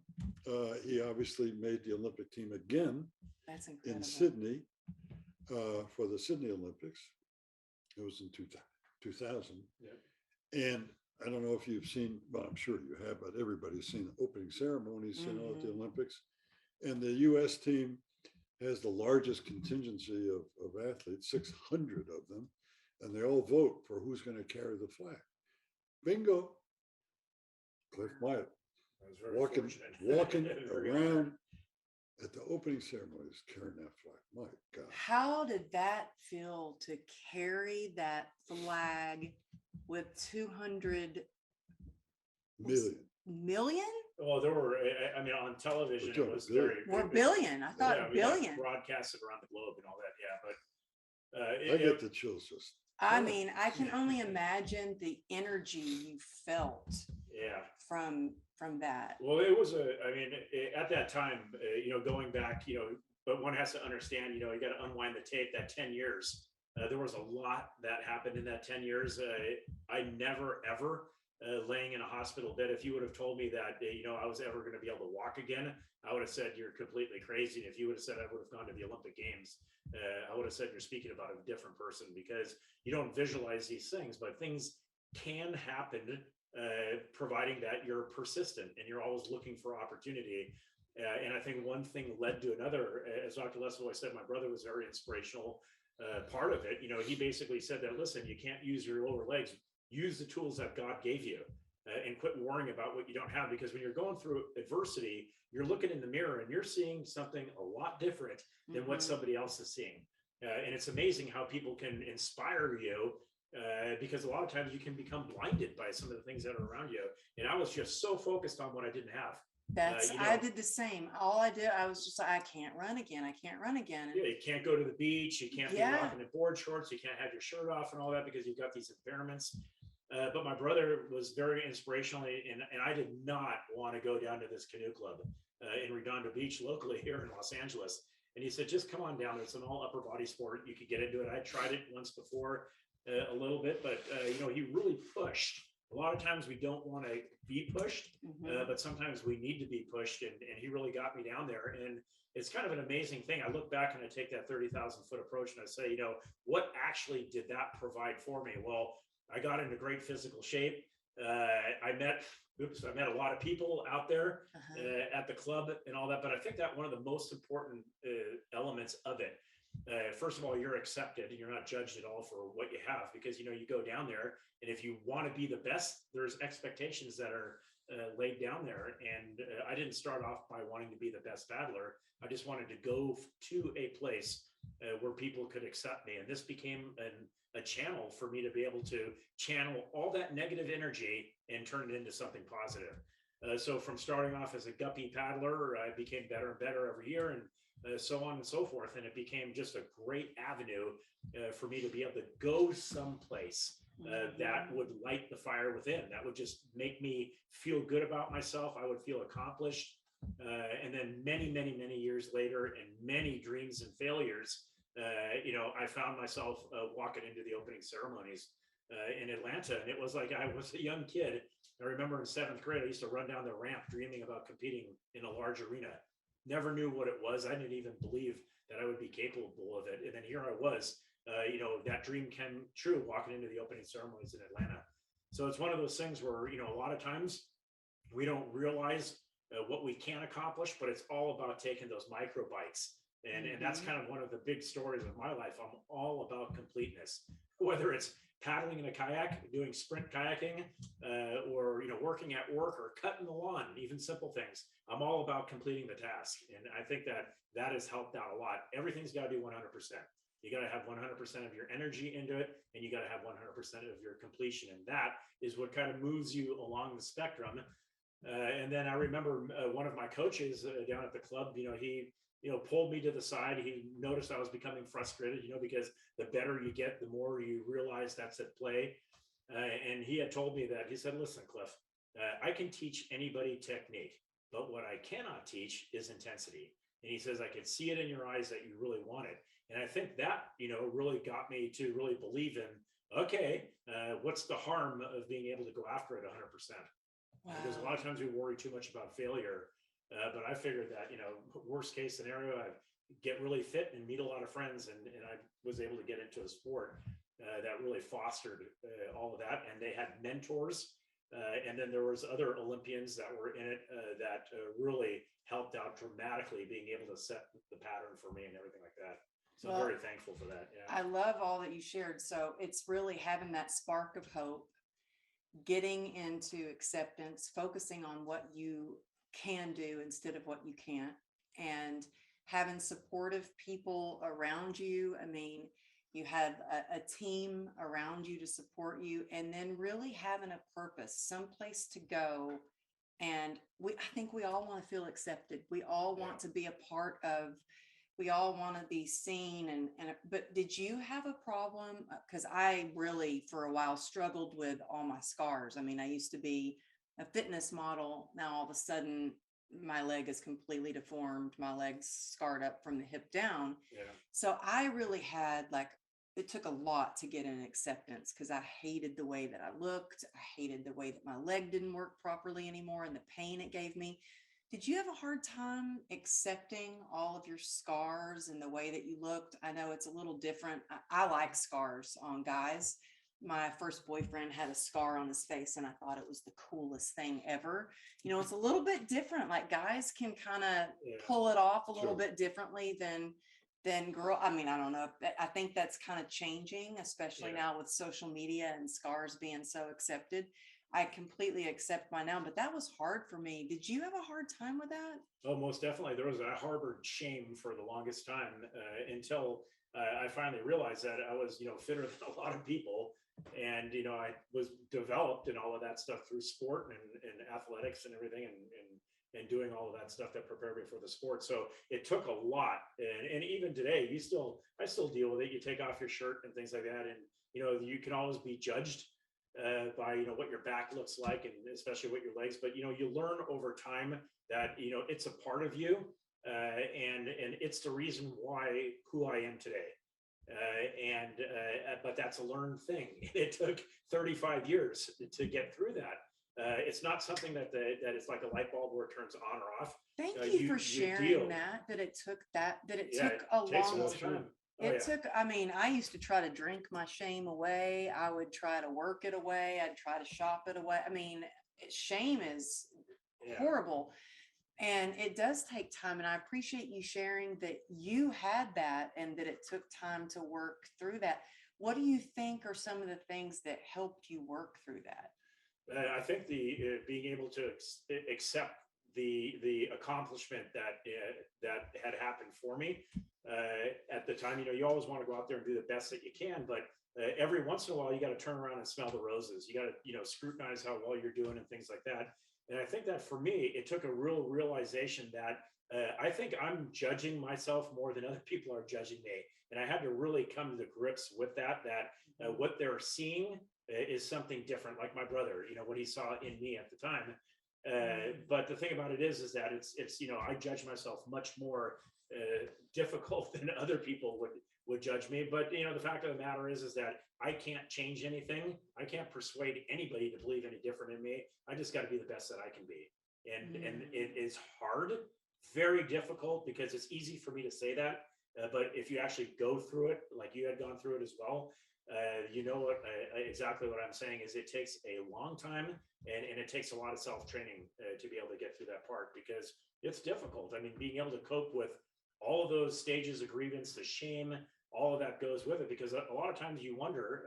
he obviously made the Olympic team again. That's incredible. In Sydney for the Sydney Olympics. It was in 2000. Yeah. And I don't know if you've seen, well, I'm sure you have, but everybody's seen the opening ceremonies, you know, at the Olympics. And the US team has the largest contingency of athletes, 600 of them, and they all vote for who's going to carry the flag. Bingo, Cliff Meidl, walking around at the opening ceremonies carrying that flag. My God. How did that feel to carry that flag with 200 million? Well, there were, I mean, on television, it was very. Or billion. I thought billion. Broadcasted around the globe and all that. Yeah. But I get the chills just. I mean, I can only imagine the energy you felt. Yeah. From that. Well, it was at that time, going back, but one has to understand, you got to unwind the tape, that 10 years. There was a lot that happened in that 10 years. I never, ever laying in a hospital bed, if you would have told me that, I was ever going to be able to walk again, I would have said you're completely crazy. And if you would have said I would have gone to the Olympic Games, I would have said you're speaking about a different person, because you don't visualize these things, but things can happen, providing that you're persistent and you're always looking for opportunity. And I think one thing led to another. As Dr. Lesavoy said, my brother was very inspirational part of it. He basically said that, listen, you can't use your lower legs, use the tools that God gave you, and quit worrying about what you don't have. Because when you're going through adversity, you're looking in the mirror and you're seeing something a lot different than what somebody else is seeing. And it's amazing how people can inspire you, because a lot of times you can become blinded by some of the things that are around you. And I was just so focused on what I didn't have. I did the same. All I did, I was just like, I can't run again. I can't run again. Yeah, you can't go to the beach. You can't be walking in board shorts. You can't have your shirt off and all that because you've got these impairments. But my brother was very inspirational, and I did not want to go down to this canoe club in Redondo Beach, locally here in Los Angeles. And he said, just come on down. It's an all upper body sport. You could get into it. I tried it once before a little bit, but he really pushed. A lot of times we don't want to be pushed, but sometimes we need to be pushed. And he really got me down there. And it's kind of an amazing thing. I look back and I take that 30,000 foot approach and I say, what actually did that provide for me? Well, I got into great physical shape. I met a lot of people out there at the club and all that. But I think that one of the most important elements of it, first of all, you're accepted and you're not judged at all for what you have, because you go down there, and if you want to be the best, there's expectations that are laid down there. And I didn't start off by wanting to be the best paddler. I just wanted to go to a place where people could accept me, and this became a channel for me to be able to channel all that negative energy and turn it into something positive. So from starting off as a guppy paddler, I became better and better every year, and so on and so forth. And it became just a great avenue for me to be able to go someplace that would light the fire within, that would just make me feel good about myself. I would feel accomplished. And then many, many, many years later, and many dreams and failures, I found myself walking into the opening ceremonies in Atlanta. And it was like I was a young kid. I remember in 7th grade, I used to run down the ramp dreaming about competing in a large arena. Never knew what it was. I didn't even believe that I would be capable of it. And then here I was, that dream came true walking into the opening ceremonies in Atlanta. So it's one of those things where, a lot of times we don't realize what we can accomplish, but it's all about taking those micro bites. And that's kind of one of the big stories of my life. I'm all about completeness, whether it's paddling in a kayak, doing sprint kayaking, or, working at work or cutting the lawn, even simple things. I'm all about completing the task. And I think that has helped out a lot. Everything's got to be 100%. You got to have 100% of your energy into it, and you got to have 100% of your completion. And that is what kind of moves you along the spectrum. And then I remember one of my coaches down at the club, he pulled me to the side. He noticed I was becoming frustrated, because the better you get, the more you realize that's at play. And he had told me that. He said, listen, Cliff, I can teach anybody technique, but what I cannot teach is intensity. And he says, I could see it in your eyes that you really want it. And I think that, really got me to really believe in, okay, what's the harm of being able to go after it 100%? Wow. Because a lot of times we worry too much about failure. But I figured that, worst case scenario, I get really fit and meet a lot of friends. And I was able to get into a sport that really fostered all of that. And they had mentors. And then there was other Olympians that were in it that really helped out dramatically, being able to set the pattern for me and everything like that. So I'm very thankful for that. Yeah. I love all that you shared. So it's really having that spark of hope, getting into acceptance, focusing on what you can do instead of what you can't, and having supportive people around you. I mean, you have a team around you to support you, and then really having a purpose, someplace to go. And I think we all want to feel accepted. We all want to be a part of, we all want to be seen. But did you have a problem? Because I really, for a while, struggled with all my scars. I mean, I used to be a fitness model. Now, all of a sudden, my leg is completely deformed. My leg's scarred up from the hip down. Yeah. So I really had it took a lot to get an acceptance, because I hated the way that I looked. I hated the way that my leg didn't work properly anymore and the pain it gave me. Did you have a hard time accepting all of your scars and the way that you looked? I know it's a little different. I like scars on guys. My first boyfriend had a scar on his face, and I thought it was the coolest thing ever. It's a little bit different. Like, guys can kind of pull it off a little bit differently than girl. I mean, I don't know. I think that's kind of changing, especially now with social media and scars being so accepted. I completely accept mine now, but that was hard for me. Did you have a hard time with that? Oh, most definitely. I harbored shame for the longest time until I finally realized that I was, fitter than a lot of people. And, I was developed and all of that stuff through sport and athletics and everything, and doing all of that stuff that prepared me for the sport. So it took a lot. And even today, I still deal with it. You take off your shirt and things like that. And, you can always be judged by, what your back looks like, and especially what your legs, but, you learn over time that, it's a part of you. And it's the reason why who I am today. But that's a learned thing. It took 35 years to get through that. It's not something that it's like a light bulb where it turns on or off. Thank you for sharing that it took a long time. I mean, I used to try to drink my shame away. I would try to work it away. I'd try to shop it away. I mean, shame is horrible. And it does take time. And I appreciate you sharing that you had that and that it took time to work through that. What do you think are some of the things that helped you work through that? I think the being able to accept the accomplishment that had happened for me at the time. You always want to go out there and do the best that you can, but every once in a while you got to turn around and smell the roses. You got to scrutinize how well you're doing and things like that. And I think that for me, it took a real realization that I think I'm judging myself more than other people are judging me. And I had to really come to grips with that what they're seeing is something different, like my brother, what he saw in me at the time. But the thing about it is that it's I judge myself much more difficult than other people would judge me. But the fact of the matter is that I can't change anything. I can't persuade anybody to believe any different in me. I just got to be the best that I can be. And it is hard, very difficult, because it's easy for me to say that. But if you actually go through it, like you had gone through it as well, exactly what I'm saying is it takes a long time, and it takes a lot of self-training to be able to get through that part, because it's difficult. I mean, being able to cope with all of those stages of grievance, the shame, all of that goes with it, because a lot of times you wonder,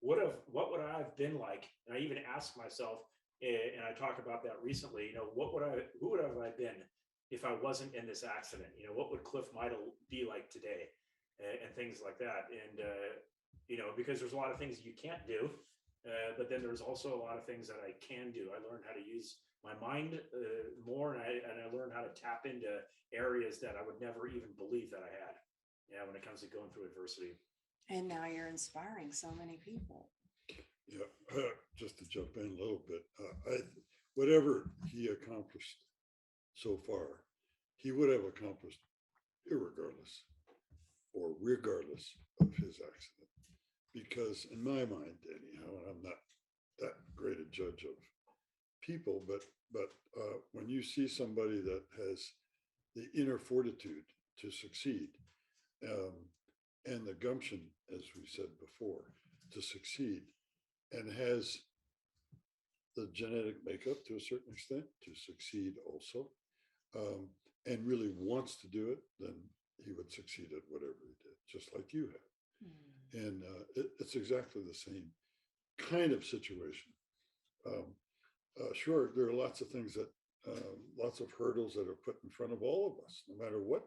what would I have been like? And I even ask myself, and I talk about that recently, who would have I been if I wasn't in this accident? What would Cliff Meidl be like today? And things like that. And, because there's a lot of things you can't do, but then there's also a lot of things that I can do. I learned how to use my mind more, and I learned how to tap into areas that I would never even believe that I had. Yeah, when it comes to going through adversity. And now you're inspiring so many people. Yeah, just to jump in a little bit, whatever he accomplished so far, he would have accomplished irregardless or regardless of his accident. Because in my mind, anyhow, and I'm not that great a judge of people, but when you see somebody that has the inner fortitude to succeed, and the gumption, as we said before, to succeed, and has the genetic makeup to a certain extent to succeed also, and really wants to do it, then he would succeed at whatever he did, just like you have. And it's exactly the same kind of situation. Sure, there are lots of things that, lots of hurdles that are put in front of all of us, no matter what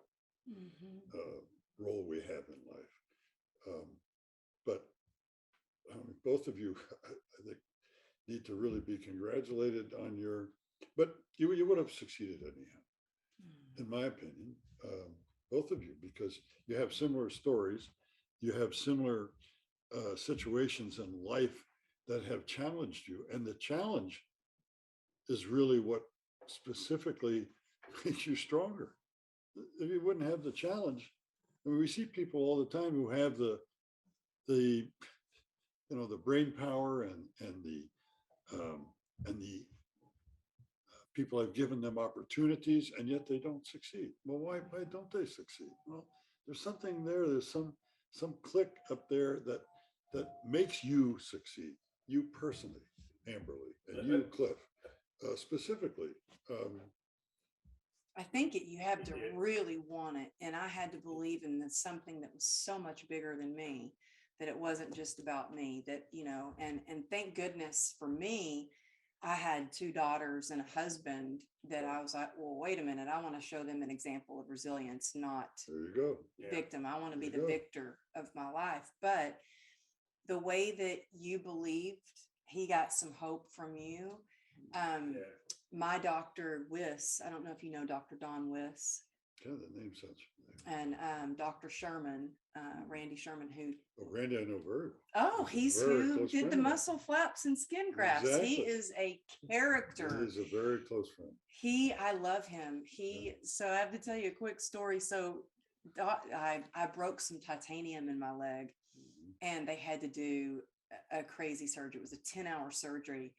role we have in life. But both of you, I think, need to really be congratulated on your, but you would have succeeded anyhow, in my opinion, both of you, because you have similar stories, you have similar situations in life that have challenged you, and the challenge is really what specifically makes you stronger. If you wouldn't have the challenge, I mean, we see people all the time who have the brain power and the people have given them opportunities, and yet they don't succeed. Well, why don't they succeed? Well, there's something there. There's some click up there that makes you succeed. You personally, Amberly, and you, Cliff, specifically. I think you have to really want it. And I had to believe in something that was so much bigger than me, that it wasn't just about me, that, and thank goodness for me, I had 2 daughters and a husband that I was like, well, wait a minute, I want to show them an example of resilience, not There you go. victim. I want to be the victor of my life. But the way that you believed, he got some hope from you. My doctor Wiss, I don't know if you know Dr. Don Wiss. Yeah, the name sounds familiar. And Dr. Sherman, Randy Sherman, who. Oh, Randy, I know very well. Oh, he's who did the muscle flaps and skin grafts. Exactly. He is a character. He's a very close friend. I love him. So I have to tell you a quick story. So I broke some titanium in my leg, and they had to do a crazy surgery. It was a 10-hour surgery.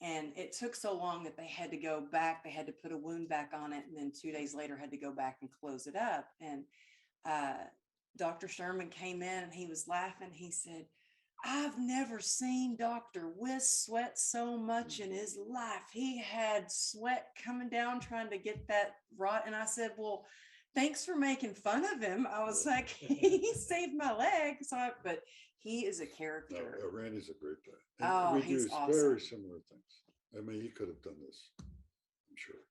And it took so long that they had to go back. They had to put a wound back on it. And then 2 days later had to go back and close it up. And Dr. Sherman came in and he was laughing. He said, I've never seen Dr. Wiss sweat so much in his life. He had sweat coming down trying to get that rot. And I said, well, thanks for making fun of him. I was like, he saved my leg. But he is a character. No, Randy's a great guy. And we do awesome. Very similar things. I mean, he could have done this, I'm sure.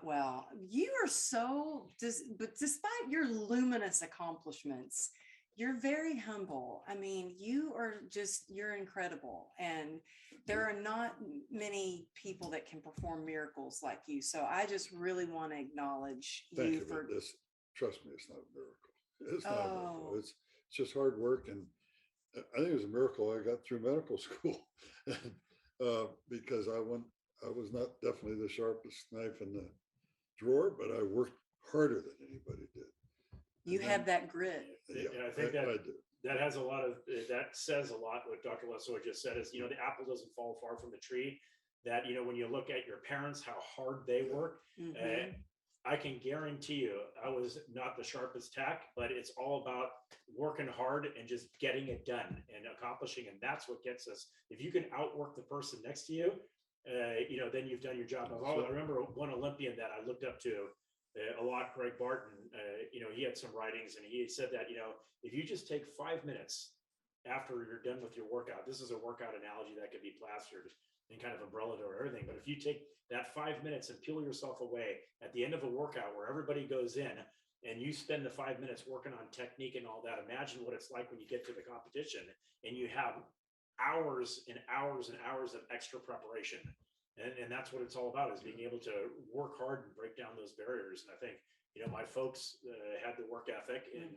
Well, you are but despite your luminous accomplishments, you're very humble. I mean, you're incredible. And there are not many people that can perform miracles like you. So I just really want to acknowledge Thank you for this. Trust me, it's not a miracle. It's not a miracle. It's just hard work. And I think it was a miracle I got through medical school. Because I was not definitely the sharpest knife in the drawer, but I worked harder than anybody did. You have that grit. Yeah, I think that has a lot of, that says a lot. What Dr. Lesavoy just said is, the apple doesn't fall far from the tree. That, when you look at your parents, how hard they work, I can guarantee you I was not the sharpest tack, but it's all about working hard and just getting it done and accomplishing. And that's what gets us. If you can outwork the person next to you, then you've done your job. I remember one Olympian that I looked up to a lot, Greg Barton, he had some writings and he said that, if you just take 5 minutes after you're done with your workout, this is a workout analogy that could be plastered and kind of umbrella or everything. But if you take that 5 minutes and peel yourself away at the end of a workout where everybody goes in and you spend the 5 minutes working on technique and all that, imagine what it's like when you get to the competition and you have hours and hours and hours of extra preparation. And that's what it's all about, is being able to work hard and break down those barriers. And I think, my folks had the work ethic, and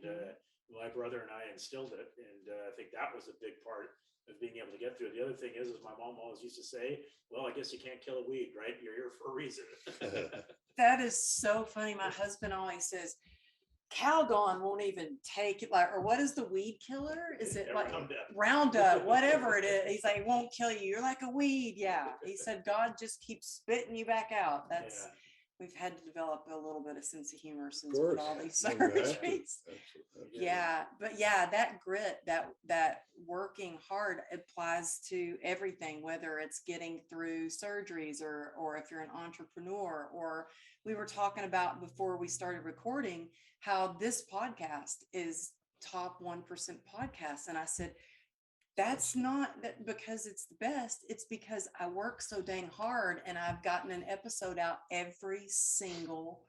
my brother and I instilled it. And I think that was a big part of being able to get through it. The other thing is my mom always used to say, well, I guess you can't kill a weed, right? You're here for a reason. That is so funny. My husband always says, Calgon won't even take it, like, or what is the weed killer? Is it like Roundup, whatever it is? He's like, it won't kill you. You're like a weed. Yeah. He said, God just keeps spitting you back out. That's, we've had to develop a little bit of sense of humor since with all these surgeries. Yeah. But yeah, that grit, that working hard applies to everything, whether it's getting through surgeries or if you're an entrepreneur. Or we were talking about before we started recording how this podcast is top 1% podcast. And I said, that's not that because it's the best. It's because I work so dang hard and I've gotten an episode out every single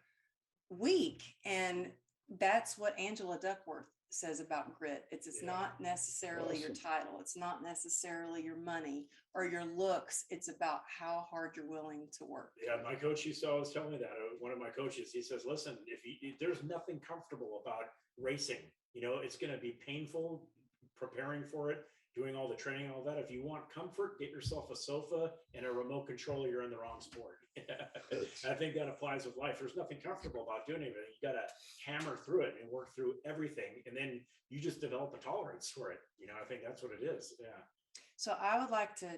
week. And that's what Angela Duckworth says about grit. It's not necessarily your title. It's not necessarily your money or your looks. It's about how hard you're willing to work. Yeah, my coach used to always tell me that. One of my coaches, he says, listen, if there's nothing comfortable about racing, it's going to be painful preparing for it, doing all the training, all that. If you want comfort, get yourself a sofa and a remote controller. You're in the wrong sport. I think that applies with life. There's nothing comfortable about doing anything. You got to hammer through it and work through everything. And then you just develop a tolerance for it. I think that's what it is. Yeah. So I would like to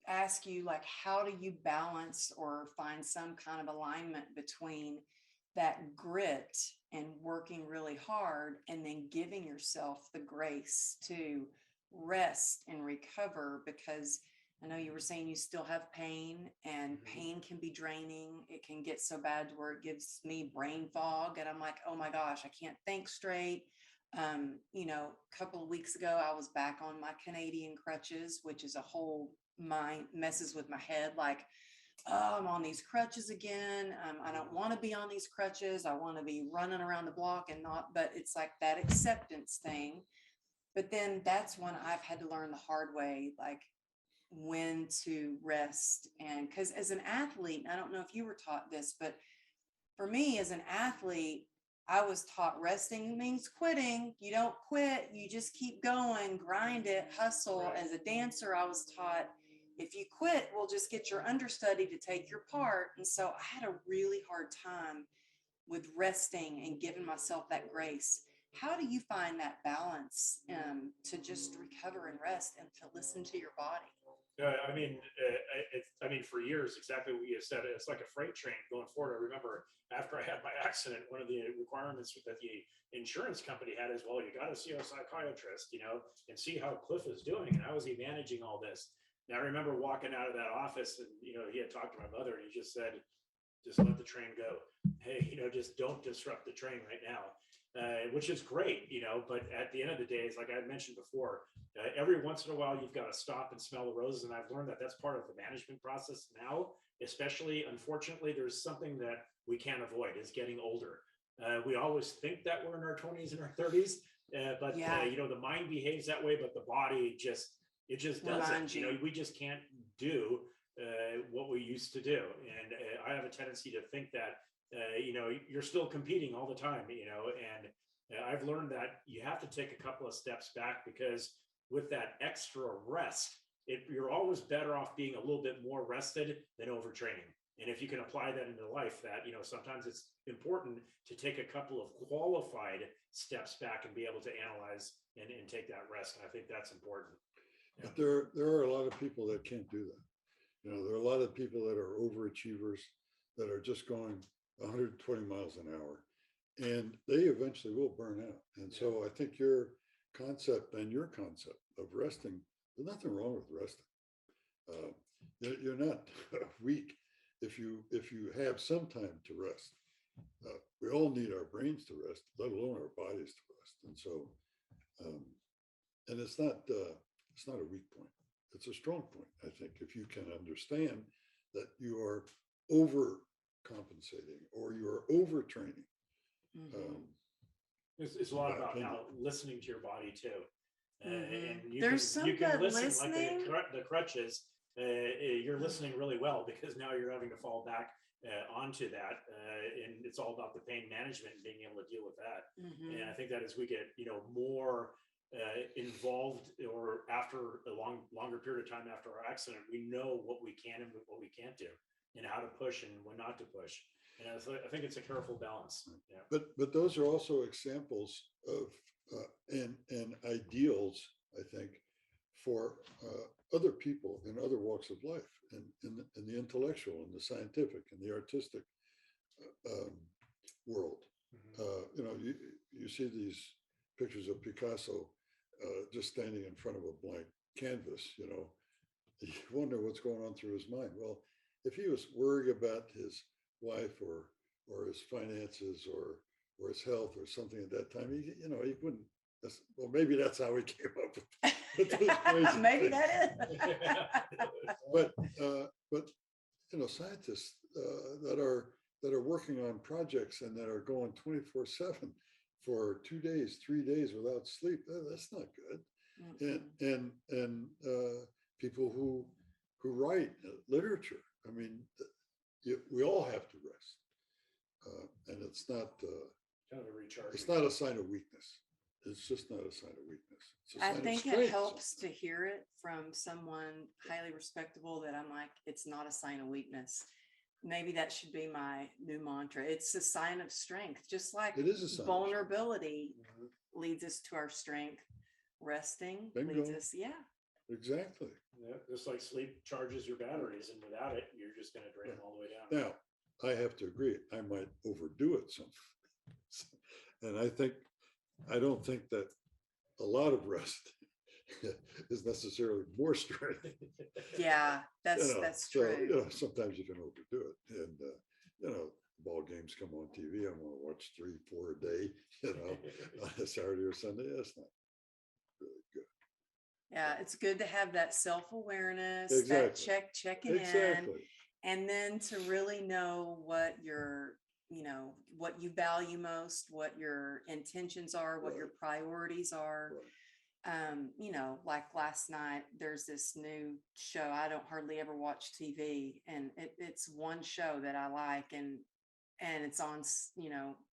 ask you, like, how do you balance or find some kind of alignment between that grit and working really hard and then giving yourself the grace to rest and recover? Because I know you were saying you still have pain, and pain can be draining. It can get so bad to where it gives me brain fog, and I'm like, oh my gosh, I can't think straight. A couple of weeks ago, I was back on my Canadian crutches, which is a whole mind messes with my head. Like, oh, I'm on these crutches again. I don't want to be on these crutches. I want to be running around the block and not, but it's like that acceptance thing. But then that's when I've had to learn the hard way, like when to rest. And because as an athlete, I don't know if you were taught this, but for me as an athlete, I was taught resting means quitting. You don't quit, you just keep going, grind it, hustle. As a dancer, I was taught if you quit, we'll just get your understudy to take your part. And so I had a really hard time with resting and giving myself that grace. How do you find that balance to just recover and rest and to listen to your body? For years, exactly what you said. It's like a freight train going forward. I remember after I had my accident, one of the requirements that the insurance company had is, well, you got to see a psychiatrist, and see how Cliff is doing. And how is he managing all this? And I remember walking out of that office, and he had talked to my mother, and he just said, just let the train go. Hey, just don't disrupt the train right now. Which is great, but at the end of the day, it's like I mentioned before, every once in a while, you've got to stop and smell the roses. And I've learned that that's part of the management process now, especially, unfortunately, there's something that we can't avoid is getting older. We always think that we're in our 20s and our 30s, but the mind behaves that way, but the body just doesn't. We just can't do what we used to do. And I have a tendency to think that you're still competing all the time, and I've learned that you have to take a couple of steps back, because with that extra rest, you're always better off being a little bit more rested than overtraining. And if you can apply that into life, that, sometimes it's important to take a couple of qualified steps back and be able to analyze and take that rest. And I think that's important. Yeah. But there are a lot of people that can't do that. There are a lot of people that are overachievers that are just going 120 miles an hour, and they eventually will burn out. And so I think your concept of resting, there's nothing wrong with resting. You're not weak if you have some time to rest. We all need our brains to rest, let alone our bodies to rest. And so, and it's not a weak point. It's a strong point. I think if you can understand that you are overcompensating or you are overtraining. It's a lot about now listening to your body too. And you There's can listen listening. like the crutches. you're listening really well, because now you're having to fall back onto that, and it's all about the pain management and being able to deal with that. Mhm. And I think that as we get more involved, or after a longer period of time after our accident, we know what we can and what we can't do, and how to push and when not to push. And I think it's a careful balance. Yeah. But those are also examples of and ideals, I think, for other people in other walks of life, in the intellectual and the scientific and the artistic world. Mhm. You see these pictures of Picasso just standing in front of a blank canvas. You wonder what's going on through his mind. Well, if he was worried about his wife or his finances or his health or something at that time, he wouldn't. Well, maybe that's how he came up with those crazy Maybe things. that is. But scientists that are working on projects and that are going 24/7 for 2 days, 3 days without sleep, that's not good. And people who write literature, I mean, we all have to rest, and it's not Kind of a recharge. it's not a sign of weakness. It's just not a sign of weakness. It's a I sign of think it strength. helps to hear it from someone highly respectable that I'm like, it's not a sign of weakness. Maybe that should be my new mantra. It's a sign of strength, just like It is a sign of vulnerability Mhm. leads us to our strength. Resting Bingo. leads us, yeah. Exactly. Yeah, just like sleep charges your batteries, and without it, you're just going to drain them all the way down. Now, I have to agree, I might overdo it some. And I don't think that a lot of rest is necessarily more strength. Yeah, that's So, true. sometimes you can overdo it. And, ball games come on TV. I want to watch 3, 4 a day, on a Saturday or Sunday. That's not really good. Yeah, it's good to have that self-awareness, Exactly. that checking in, Exactly. and then to really know what what you value most, what your intentions are, what your Right. priorities are. Right. Like last night, there's this new show. I don't hardly ever watch TV, and it's one show that I like, and it's on,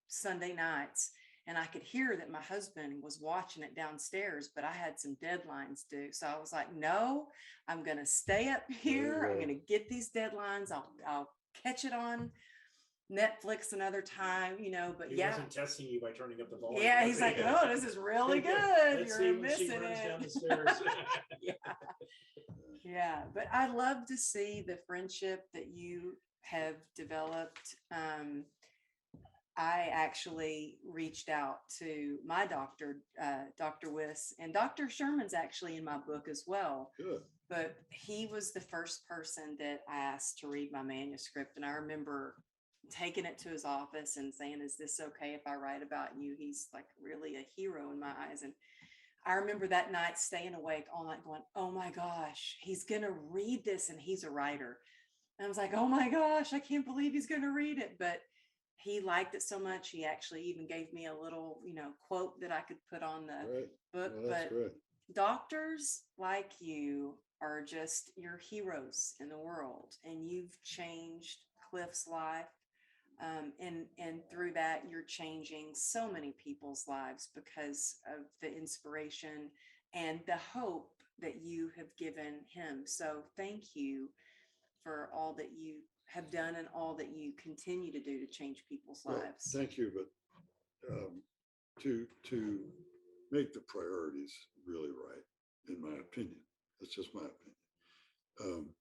Sunday nights. And I could hear that my husband was watching it downstairs, but I had some deadlines due. So I was like, no, I'm going to stay up here. I'm going to get these deadlines. I'll catch it on Netflix another time, but He yeah. wasn't testing you by turning up the volume. Yeah, he's like, oh, this is really good. Let's see You're when she missing runs it. down the stairs. Yeah. Yeah. But I love to see the friendship that you have developed. I actually reached out to my doctor, Dr. Wiss, and Dr. Sherman's actually in my book as well. Good. But he was the first person that I asked to read my manuscript. And I remember taking it to his office and saying, is this okay if I write about you? He's like really a hero in my eyes. And I remember that night staying awake all night going, oh my gosh, he's going to read this, and he's a writer. And I was like, oh my gosh, I can't believe he's going to read it. But he liked it so much, he actually even gave me a little, quote that I could put on the Right. book. Well, that's but great. doctors like you are just your heroes in the world, and you've changed Cliff's life. And through that, you're changing so many people's lives because of the inspiration and the hope that you have given him. So thank you for all that you have done and all that you continue to do to change people's Well, lives. thank you, but to make the priorities really right, in my opinion, that's just my opinion.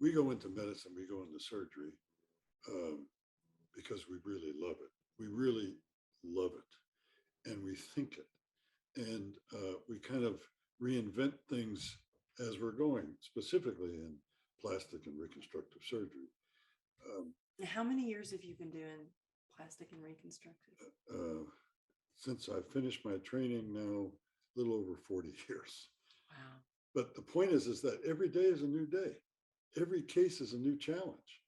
We go into medicine, we go into surgery because we really love it. We really love it, and we think it, and we kind of reinvent things as we're going, specifically in plastic and reconstructive surgery. How many years have you been doing plastic and reconstructive? Since I finished my training now, a little over 40 years. Wow. But the point is that every day is a new day. Every case is a new challenge.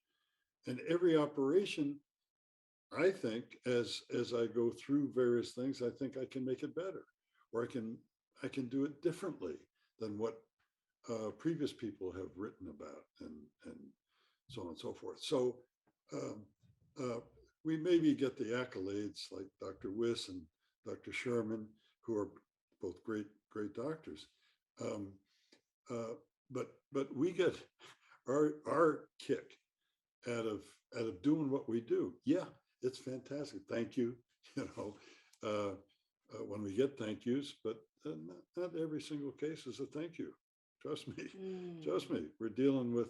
And every operation, I think, as I go through various things, I think I can make it better, or I can do it differently than what previous people have written about, and so on and so forth. So um, we maybe get the accolades like Dr. Wiss and Dr. Sherman, who are both great doctors. Um, but we get our kick out of doing what we do. Yeah, it's fantastic. Thank you. You know, when we get thank yous, but not every single case is a thank you. Trust me. Trust me. We're dealing with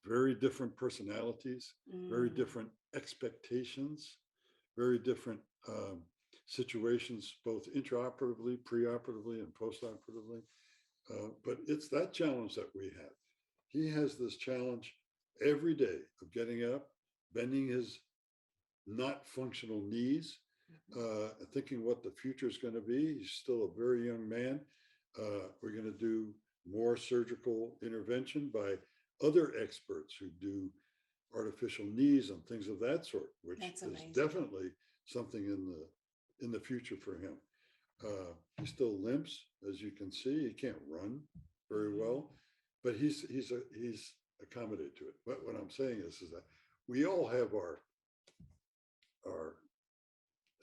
very different personalities, very different expectations, very different situations, both intraoperatively, preoperatively, and postoperatively. But it's that challenge that we have. He has this challenge every day of getting up, bending his not functional knees, thinking what the future is going to be. He's still a very young man. We're going to do more surgical intervention by other experts who do artificial knees and things of that sort, which is definitely something in the future for him. He still limps, as you can see. He can't run very well, but he's accommodated to it. But what I'm saying is that we all have our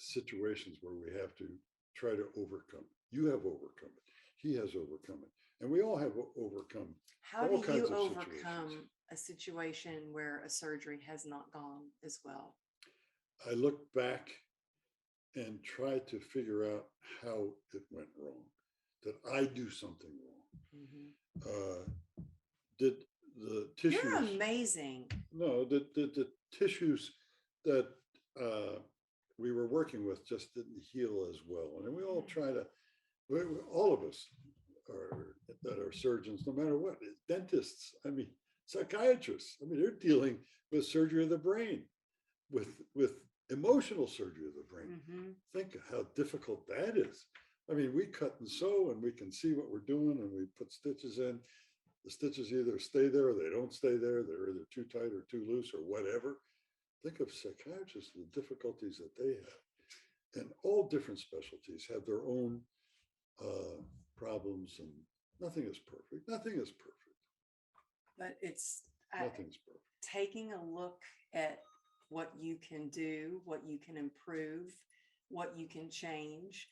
situations where we have to try to overcome. You have overcome it. He has overcome it, and we all have overcome. How do you overcome a situation where a surgery has not gone as well? I look back and try to figure out how it went wrong. Did I do something wrong? Did the tissues? You're amazing. No, the tissues that we were working with just didn't heal as well, and we all try to. All of us that are surgeons, no matter what, dentists. I mean, psychiatrists. I mean, they're dealing with surgery of the brain, with emotional surgery of the brain. Think of how difficult that is. I mean, we cut and sew and we can see what we're doing and we put stitches in. The stitches either stay there or they don't stay there. They're either too tight or too loose or whatever. Think of psychiatrists, the difficulties that they have. And all different specialties have their own problems, and nothing is perfect. Nothing is perfect. But it's nothing's perfect. Taking a look at what you can do, what you can improve, what you can change.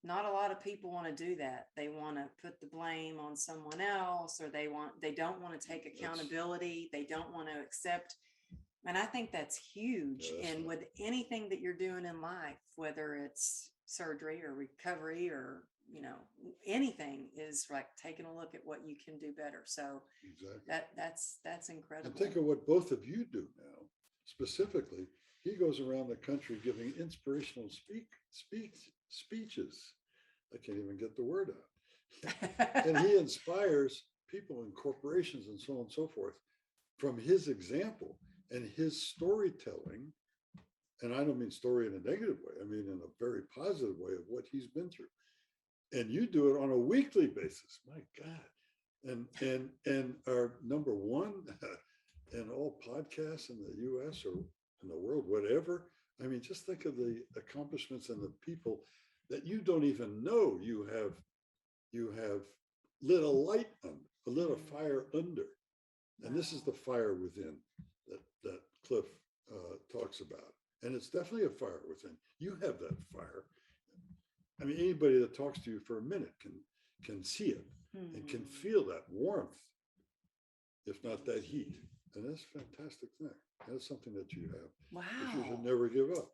Not a lot of people want to do that. They want to put the blame on someone else, or they don't want to take accountability. They don't want to accept. And I think that's huge. And with anything that you're doing in life, whether it's surgery or recovery or, you know, anything, is like taking a look at what you can do better. So that's incredible. And think of what both of you do now. Specifically, he goes around the country giving inspirational speeches. I can't even get the word out. And he inspires people and corporations and so on and so forth from his example and his storytelling. And I don't mean story in a negative way. I mean in a very positive way of what he's been through. And you do it on a weekly basis. My God. And our number one in all podcasts in the US or in the world, whatever. I mean, just think of the accomplishments and the people that you don't even know you have lit a light on, lit a fire under. And this is the fire within that Cliff talks about. And it's definitely a fire within. You have that fire. I mean, anybody that talks to you for a minute can see it and can feel that warmth, if not that heat. And that's a fantastic thing. That's something that you have. Wow. That you should never give up.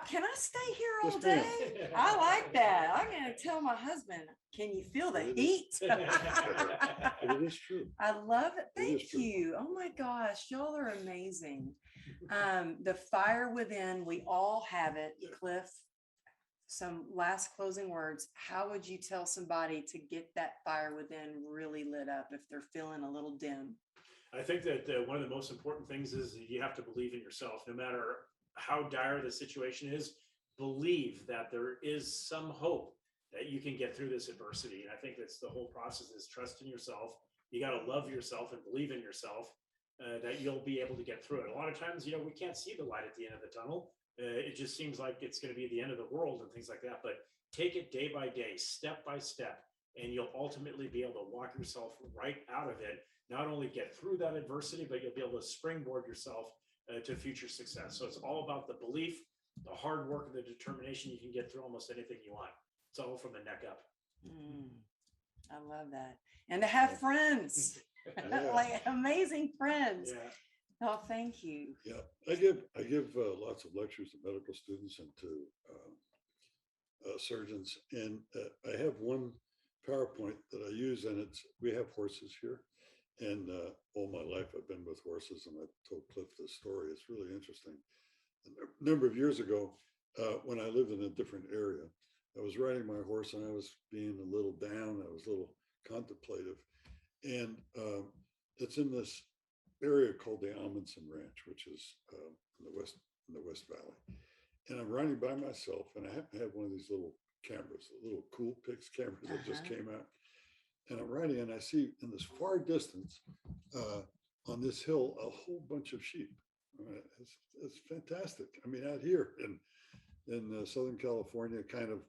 Can I stay here all day? I like that. I'm going to tell my husband, can you feel the heat? It is true. I love it. Thank you. Oh my gosh. Y'all are amazing. The fire within, we all have it. Cliff, some last closing words. How would you tell somebody to get that fire within really lit up if they're feeling a little dim? I think that one of the most important things is you have to believe in yourself. No matter how dire the situation is, believe that there is some hope that you can get through this adversity. And I think that's the whole process, is trust in yourself. You got to love yourself and believe in yourself that you'll be able to get through it. A lot of times, we can't see the light at the end of the tunnel. It just seems like it's going to be the end of the world and things like that. But take it day by day, step by step. and you'll ultimately be able to walk yourself right out of it. Not only get through that adversity, but you'll be able to springboard yourself to future success. So it's all about the belief, the hard work, and the determination. You can get through almost anything you want. It's all from the neck up. I love that. And to have friends, like amazing friends. Yeah. Oh, thank you. Yeah, I give lots of lectures to medical students and to surgeons, and I have one PowerPoint that I use, and we have horses here, and all my life I've been with horses, and I told Cliff this story. It's really interesting. A number of years ago, when I lived in a different area, I was riding my horse and I was being a little down. I was a little contemplative, and it's in this area called the Amundsen Ranch, which is in the West Valley. And I'm riding by myself, and I happen to have one of these little cameras, little Cool Pix cameras that just came out. And I'm riding, and I see in this far distance, on this hill, a whole bunch of sheep. It's fantastic. I mean, out here in Southern California, kind of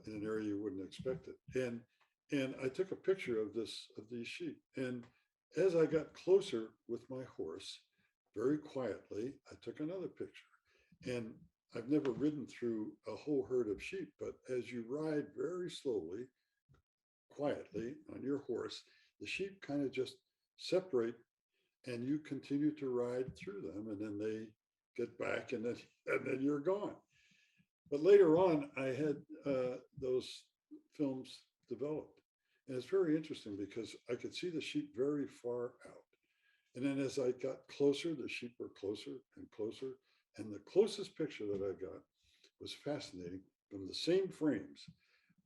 in an area you wouldn't expect it. And I took a picture of these sheep. And as I got closer with my horse, very quietly, I took another picture. And I've never ridden through a whole herd of sheep, but as you ride very slowly, quietly on your horse, the sheep kind of just separate, and you continue to ride through them, and then they get back, and then you're gone. But later on, I had those films developed, and it's very interesting because I could see the sheep very far out. And then as I got closer, the sheep were closer and closer. And the closest picture that I got was fascinating from the same frames,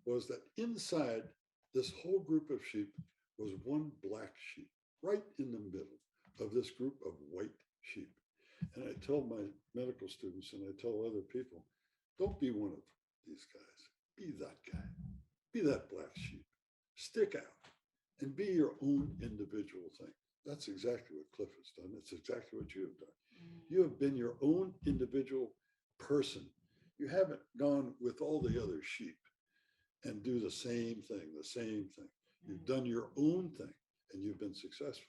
was that inside this whole group of sheep was one black sheep right in the middle of this group of white sheep. And I tell my medical students, and I tell other people, don't be one of these guys. Be that guy. Be that black sheep. Stick out and be your own individual thing. That's exactly what Cliff has done. That's exactly what you have done. You have been your own individual person. You haven't gone with all the other sheep and do the same thing. You've done your own thing, and you've been successful.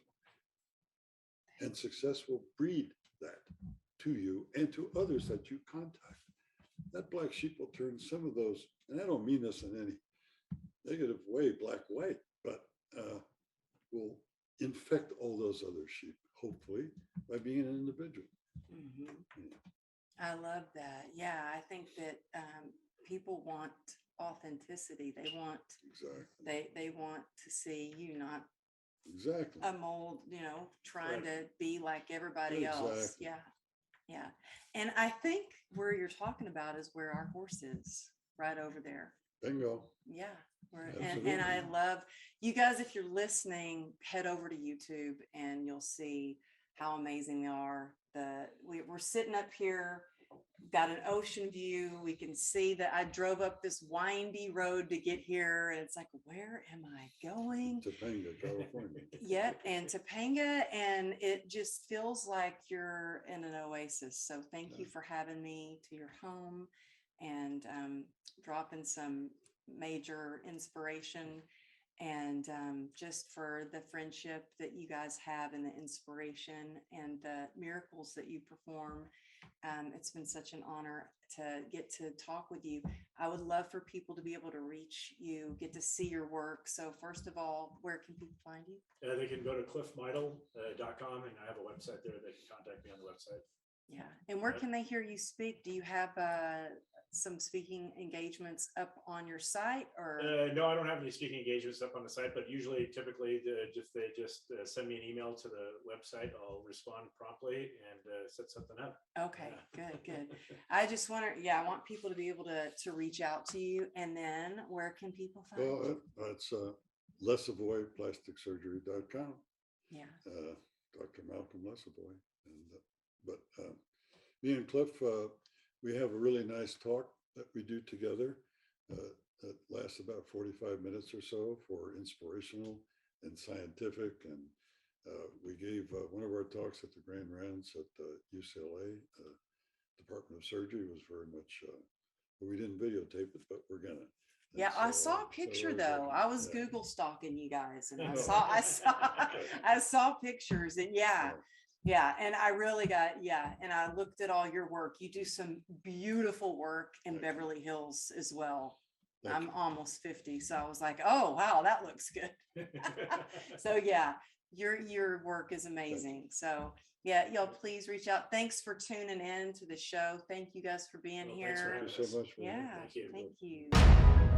And success will breed that to you and to others that you contact. That black sheep will turn some of those, and I don't mean this in any negative way, black, white, but will infect all those other sheep, hopefully, by being an individual. I love that. Yeah, I think that people want authenticity. They want they want to see you, not a mold, trying to be like everybody else. Yeah. And I think where you're talking about is where our horse is, right over there. Bingo. Yeah. And I love you guys. If you're listening, head over to YouTube and you'll see how amazing they are. We're sitting up here, got an ocean view. We can see that I drove up this windy road to get here, and it's like, where am I going? Topanga, California. Yep, and Topanga, and it just feels like you're in an oasis. So thank you for having me to your home and dropping some major inspiration, and just for the friendship that you guys have and the inspiration and the miracles that you perform. It's been such an honor to get to talk with you. I would love for people to be able to reach you, get to see your work. So first of all, where can people find you? They can go to cliffmeidl.com, and I have a website there. They can contact me on the website. Yeah. And where can they hear you speak? Do you have some speaking engagements up on your site, or? No, I don't have any speaking engagements up on the site, but usually, typically, they just send me an email to the website. I'll respond promptly and set something up. Okay, good. I just want people to be able to reach out to you. And then where can people find you? It's Lesavoy plasticsurgery.com. Yeah. Dr. Malcom Lesavoy. But me and Cliff, we have a really nice talk that we do together that lasts about 45 minutes or so for inspirational and scientific. And we gave one of our talks at the Grand Rounds at UCLA. Department of Surgery was very much, we didn't videotape it, but we're gonna. Yeah, I saw a so picture those though. are- I was yeah. Google stalking you guys, and I Oh. saw, I saw pictures, and yeah, Yeah. and I really got, and I looked at all your work. You do some beautiful work in Thank you. Beverly Hills as well. Thank I'm you. almost 50, so I was like, oh wow, that looks good. So yeah, your work is amazing. So yeah, y'all please reach out. Thanks for tuning in to the show. Thank you guys for being Well, thanks for here. having Thank you so us. much. For Yeah, Thank you. thank you.